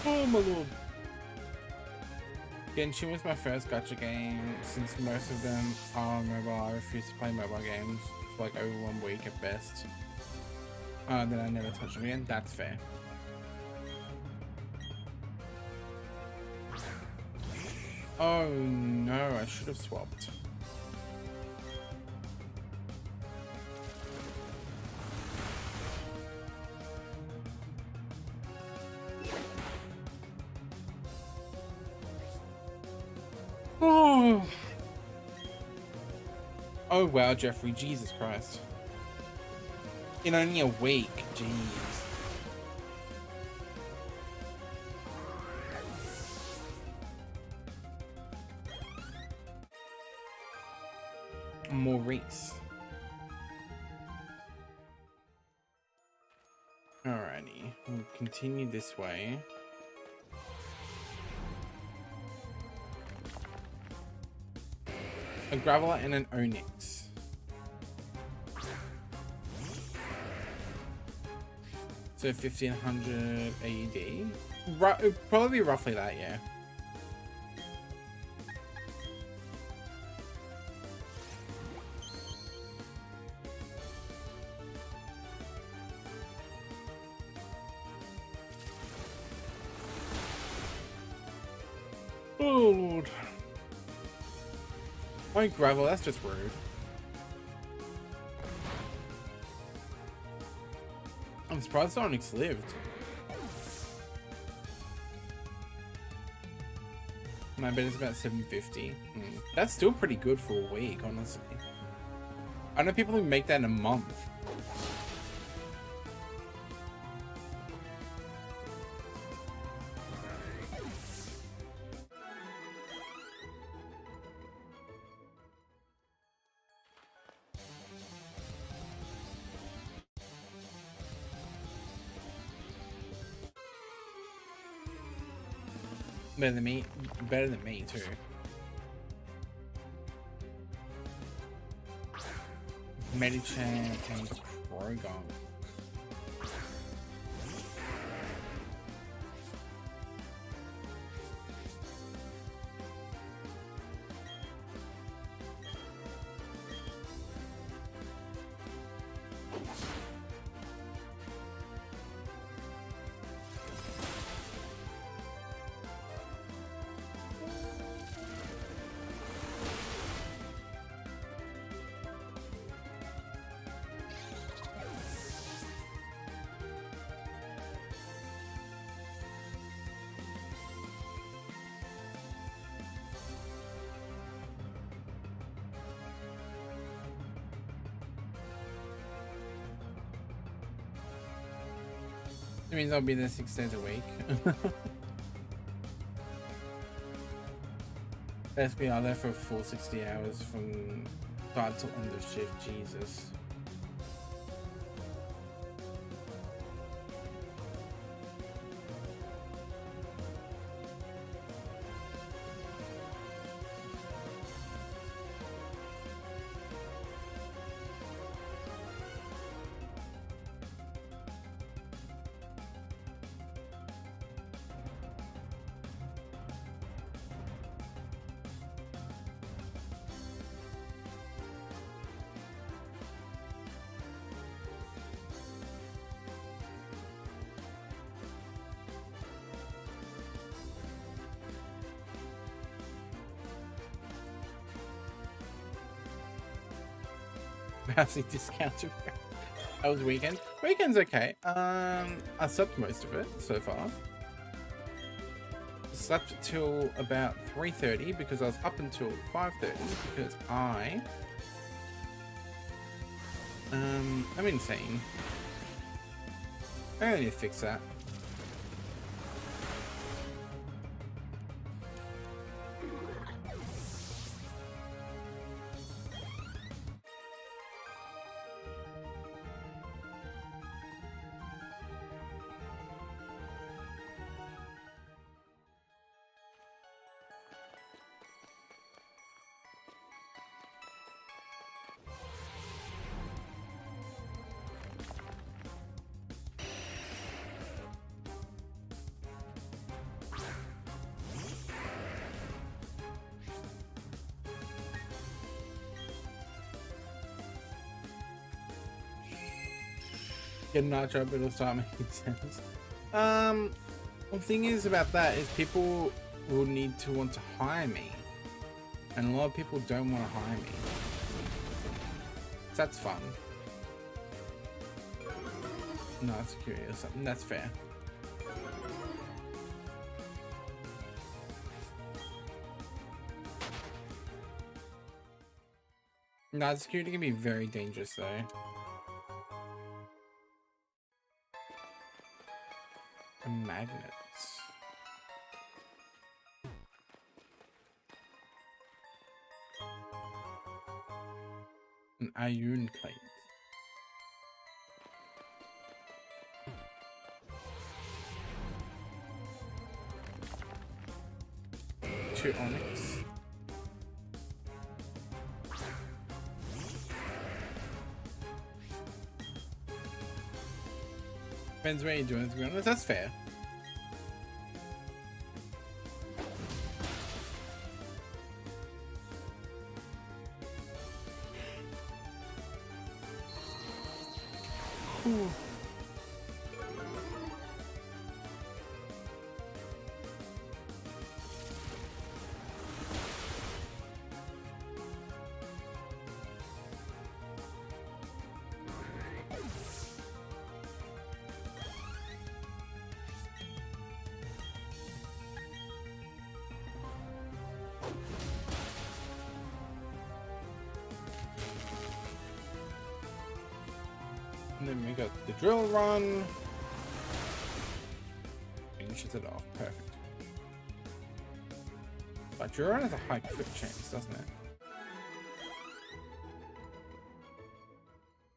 Oh my lord. Genshin was my first gacha game. Since most of them are mobile, I refuse to play mobile games for like over 1 week at best. Then I never touch them again. That's fair. Oh no, I should have swapped. Oh. Oh wow, Jeffrey, Jesus Christ. In only a week, jeez. Maurice. Alrighty, we'll continue this way. A Graveler and an Onyx. So 1500 AED. It'd probably be roughly that, yeah. Oh lord. Oh, Gravel, that's just rude. I'm surprised Onyx lived. And I bet it's about 750. That's still pretty good for a week, honestly. I know people who make that in a month. Better than me. Better than me too. Medicham and Croagunk. It means I'll be there 6 days a week. Basically, I'm there for a full 60 hours from start till end of shift. Jesus. Massive discounted. That was weekend. Weekend's okay. I slept most of it so far. Slept till about 3:30 because I was up until 5:30 because I'm insane. I really need to fix that. Get an archer, but it'll start making sense. The thing is about that is people will need to want to hire me, and a lot of people don't want to hire me. So that's fun. No, security or something. That's fair. No, security can be very dangerous though. And magnets. An iron plate. Two onyx. Depends what you're doing, to be honest. That's fair. Ooh. And then we got the drill run. Finishes it off. Perfect. But drill run has a high crit chance, doesn't it?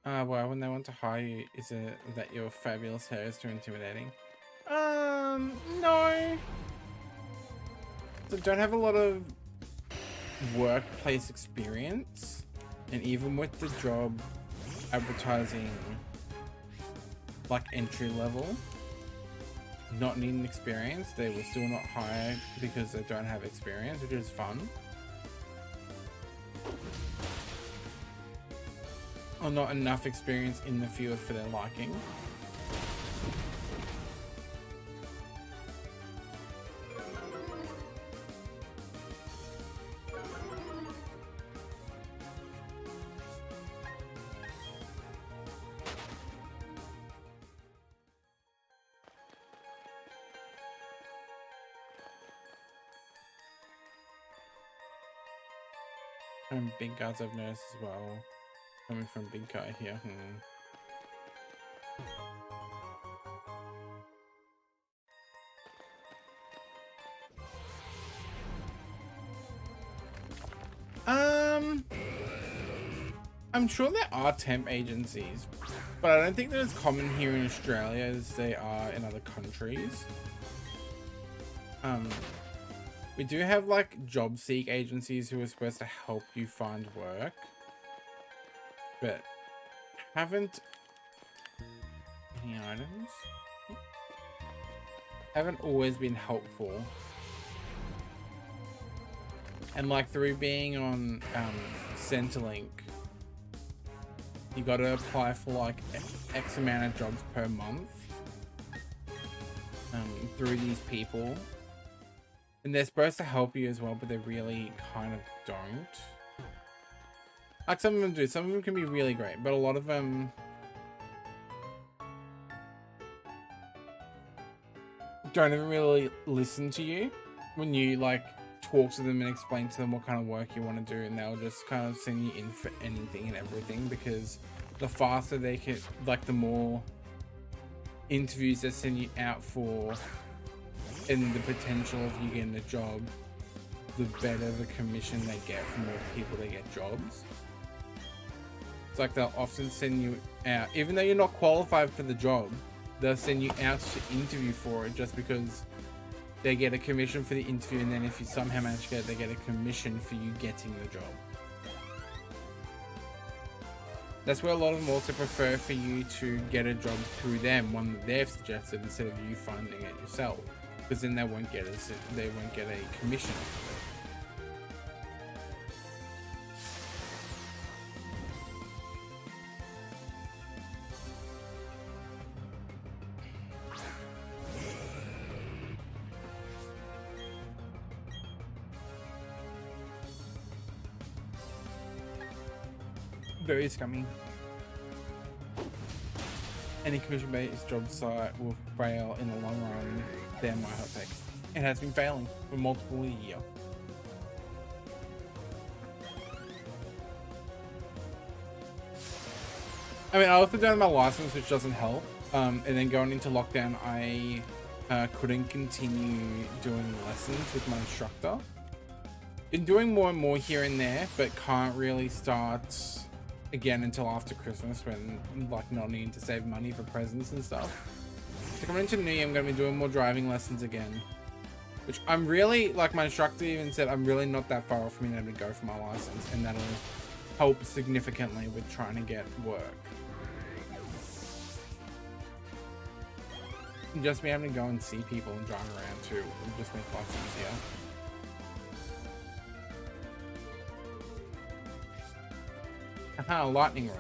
Well, when they want to hire you, is it that your fabulous hair is too intimidating? No. So don't have a lot of workplace experience, and even with the job advertising like entry level, not needing experience, they will still not hire because they don't have experience, which is fun. Or not enough experience in the field for their liking. And big guys I've noticed as well. Coming from big guy here. I'm sure there are temp agencies, but I don't think they're as common here in Australia as they are in other countries. We do have like job seek agencies who are supposed to help you find work, but haven't any items? Haven't always been helpful. And like through being on Centrelink, you gotta apply for like X amount of jobs per month through these people. And they're supposed to help you as well, but they really kind of don't. Like some of them do. Some of them can be really great, but a lot of them don't even really listen to you when you like talk to them and explain to them what kind of work you want to do, and they'll just kind of send you in for anything and everything, because the faster they can, like the more interviews they send you out for and the potential of you getting a job, the better the commission they get from more people they get jobs. It's like they'll often send you out, even though you're not qualified for the job, they'll send you out to interview for it just because they get a commission for the interview, and then if you somehow manage to get it, they get a commission for you getting the job. That's where a lot of them also prefer for you to get a job through them, one that they've suggested, instead of you finding it yourself, because then they won't get a commission. Very scummy. Any commission-based job site will fail in the long run. Damn my hot take. It has been failing for multiple years. I mean, I also done my license, which doesn't help. And then going into lockdown, I couldn't continue doing lessons with my instructor. Been doing more and more here and there, but can't really start again until after Christmas, when like not needing to save money for presents and stuff. So coming into New Year, I'm going to be doing more driving lessons again, which I'm really, like my instructor even said, I'm really not that far off being able to go for my license, and that'll help significantly with trying to get work. And just be able to go and see people and drive around too will just make life easier. Haha, lightning rod.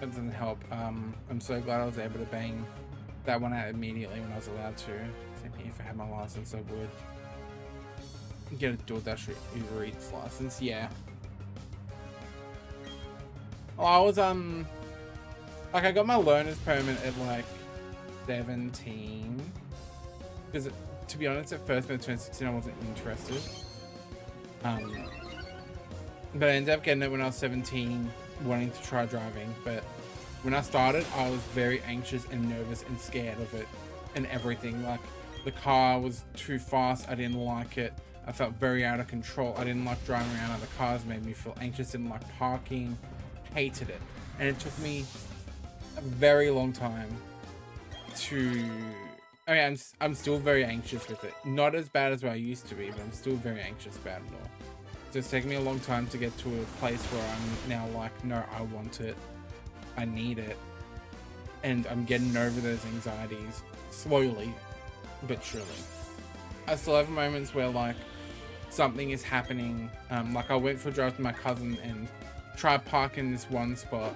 That doesn't help. I'm so glad I was able to bang that one out immediately when I was allowed to. Same here, if I had my license, I would get a DoorDash or Uber Eats license. Yeah. Well, I was like, I got my learner's permit at like 17, because to be honest, at first when I turned 16 I wasn't interested, but I ended up getting it when I was 17, wanting to try driving. But when I started, I was very anxious and nervous and scared of it and everything. Like, the car was too fast, I didn't like it. I felt very out of control. I didn't like driving around other cars, made me feel anxious, didn't like parking, hated it. And it took me a very long time to, I mean, I'm still very anxious with it. Not as bad as what I used to be, but I'm still very anxious about it all. So it's taken me a long time to get to a place where I'm now like, no, I want it. I need it. And I'm getting over those anxieties slowly, but surely. I still have moments where like something is happening. Like I went for a drive with my cousin and tried parking this one spot.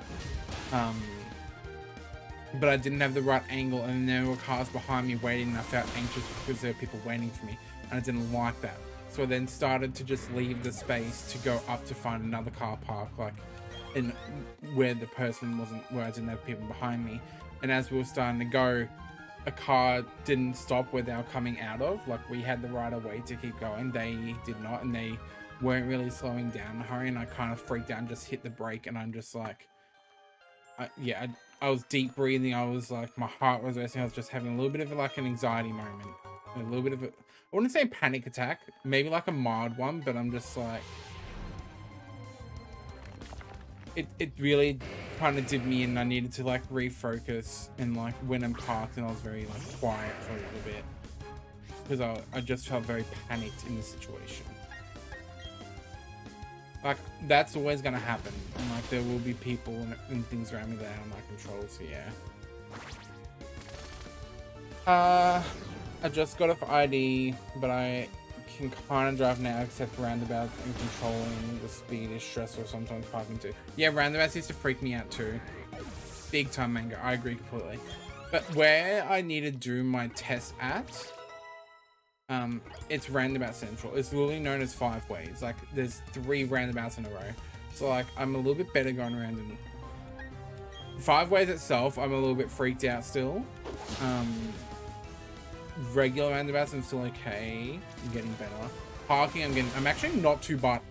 But I didn't have the right angle and there were cars behind me waiting and I felt anxious because there were people waiting for me and I didn't like that. So I then started to just leave the space to go up to find another car park, like in where the person wasn't, where I didn't have people behind me. And as we were starting to go, a car didn't stop where they were coming out of. Like we had the right of way to keep going. They did not, and they weren't really slowing down in a hurry. And I kind of freaked out and just hit the brake. And I'm just like, I was deep breathing. I was like, my heart was racing. I was just having a little bit of like an anxiety moment, a little bit of a, I wouldn't say panic attack, maybe like a mild one, but I'm just like, it really kind of did me in. I needed to like refocus and like went and parked and I was very like quiet for a little bit because I just felt very panicked in the situation. Like that's always gonna happen and like there will be people and things around me that are out of my control, so yeah. I just got off ID, but I can kind of drive now, except roundabouts and controlling the speed is stressful sometimes parking too. Yeah, roundabouts used to freak me out too. Big time, Mango. I agree completely. But where I need to do my test at, it's Roundabout Central. It's literally known as 5 ways. Like, there's 3 roundabouts in a row. So, like, I'm a little bit better going around in 5 ways itself. I'm a little bit freaked out still. Regular roundabouts, I'm still okay. I'm getting better. Parking, I'm actually not too bad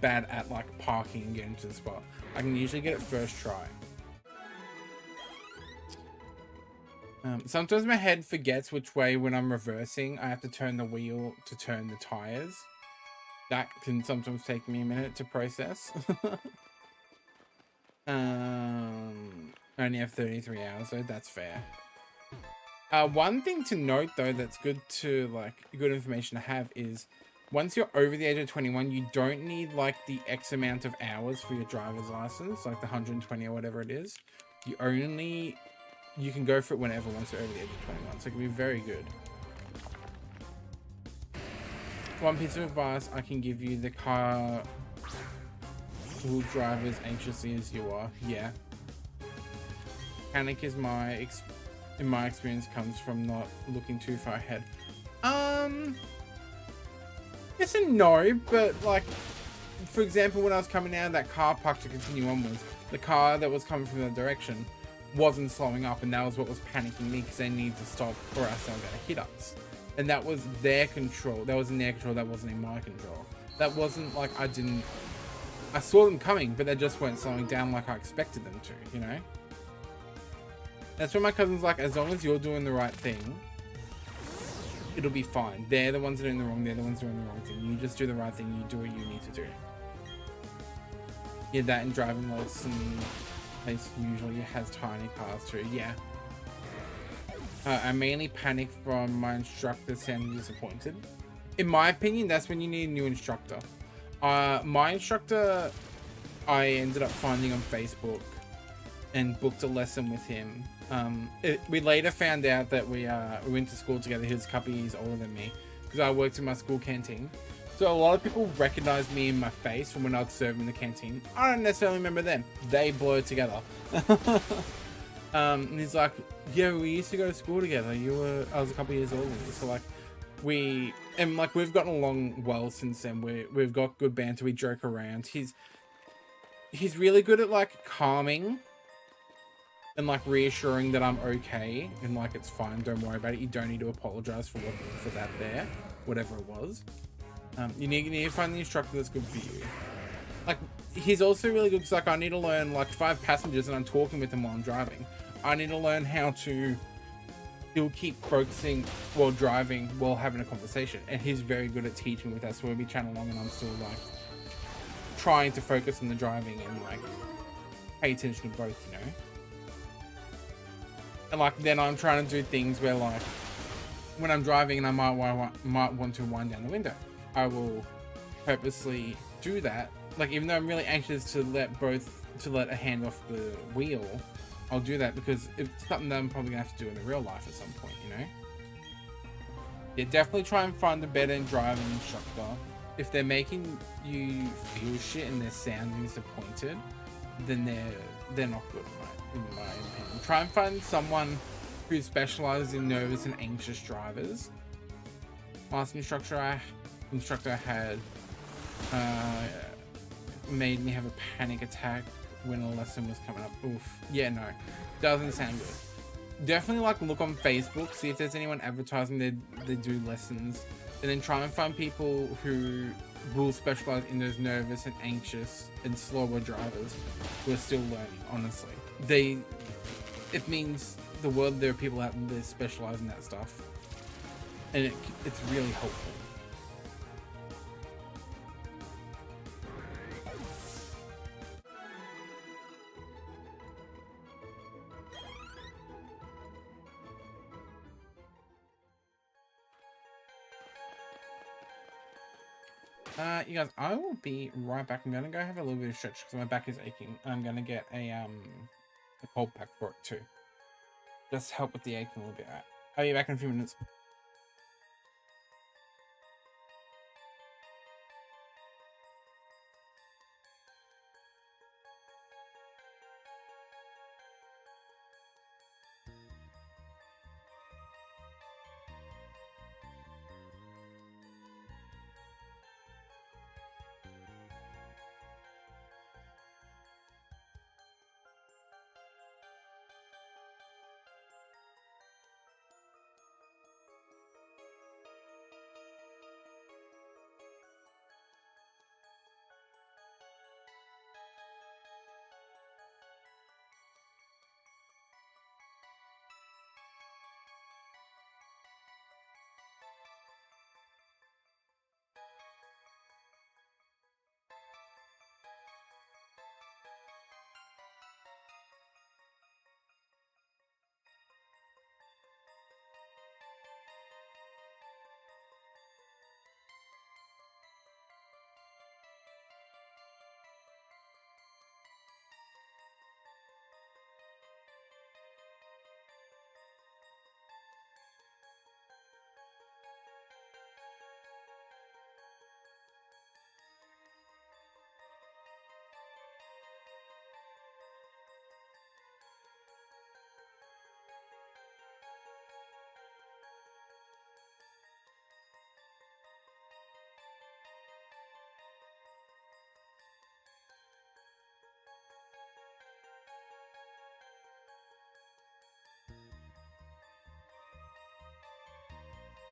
at like parking and getting to the spot. I can usually get it first try. Sometimes my head forgets which way when I'm reversing. I have to turn the wheel to turn the tires. That can sometimes take me a minute to process. Only have 33 hours though, that's fair. One thing to note though that's good information to have is once you're over the age of 21, you don't need like the X amount of hours for your driver's license, like the 120 or whatever it is. You can go for it whenever once you're over the age of 21, so it can be very good. One piece of advice I can give you: the car will drive as anxiously as you are. Yeah. Panic is in my experience comes from not looking too far ahead. Yes and no, but like, for example, when I was coming out of that car park to continue onwards, the car that was coming from that direction wasn't slowing up, and that was what was panicking me because they needed to stop or else they were going to hit us. And that was their control. That was in their control. That wasn't in my control. That wasn't like I saw them coming, but they just weren't slowing down like I expected them to, you know? That's when my cousin's like, as long as you're doing the right thing, it'll be fine. They're the ones doing the wrong, they're the ones doing the wrong thing. You just do the right thing, you do what you need to do. Yeah, that and driving lesson place usually has tiny cars too, yeah. I mainly panic from my instructor sounding disappointed. In my opinion, that's when you need a new instructor. My instructor, I ended up finding on Facebook and booked a lesson with him. We later found out that we went to school together. He was a couple years older than me because I worked in my school canteen. So a lot of people recognized me in my face from when I would serve in the canteen. I don't necessarily remember them. They blur together. And he's like, yeah, we used to go to school together. I was a couple years older than you. So like, we've gotten along well since then. We've got good banter. We joke around. He's really good at like calming and like reassuring that I'm okay and like it's fine, don't worry about it. You don't need to apologize for that there, whatever it was. You need to find the instructor that's good for you. Like, he's also really good because like I need to learn, like if I have passengers and I'm talking with them while I'm driving, I need to learn how to he'll keep focusing while driving, while having a conversation, and he's very good at teaching with that. So we'll be chatting along, and I'm still like trying to focus on the driving and like pay attention to both, you know. And like then I'm trying to do things where like when I'm driving and I might want to wind down the window, I will purposely do that. Like even though I'm really anxious to let a hand off the wheel, I'll do that because it's something that I'm probably gonna have to do in the real life at some point, you know. Yeah, definitely try and find a better driving instructor. If they're making you feel shit and they're sounding disappointed, then they're not good, in my opinion. Try and find someone who specializes in nervous and anxious drivers. Last instructor I had made me have a panic attack when a lesson was coming up. Oof. Yeah, no, doesn't sound good. Definitely like look on Facebook, see if there's anyone advertising they do lessons, and then try and find people who will specialize in those nervous and anxious and slower drivers who are still learning. Honestly, it means the world. There are people out there that specialize in that stuff, and it's really helpful. You guys, I will be right back. I'm gonna go have a little bit of stretch because my back is aching. I'm gonna get a cold pack for it too. Just help with the aching a little bit. I'll be back in a few minutes.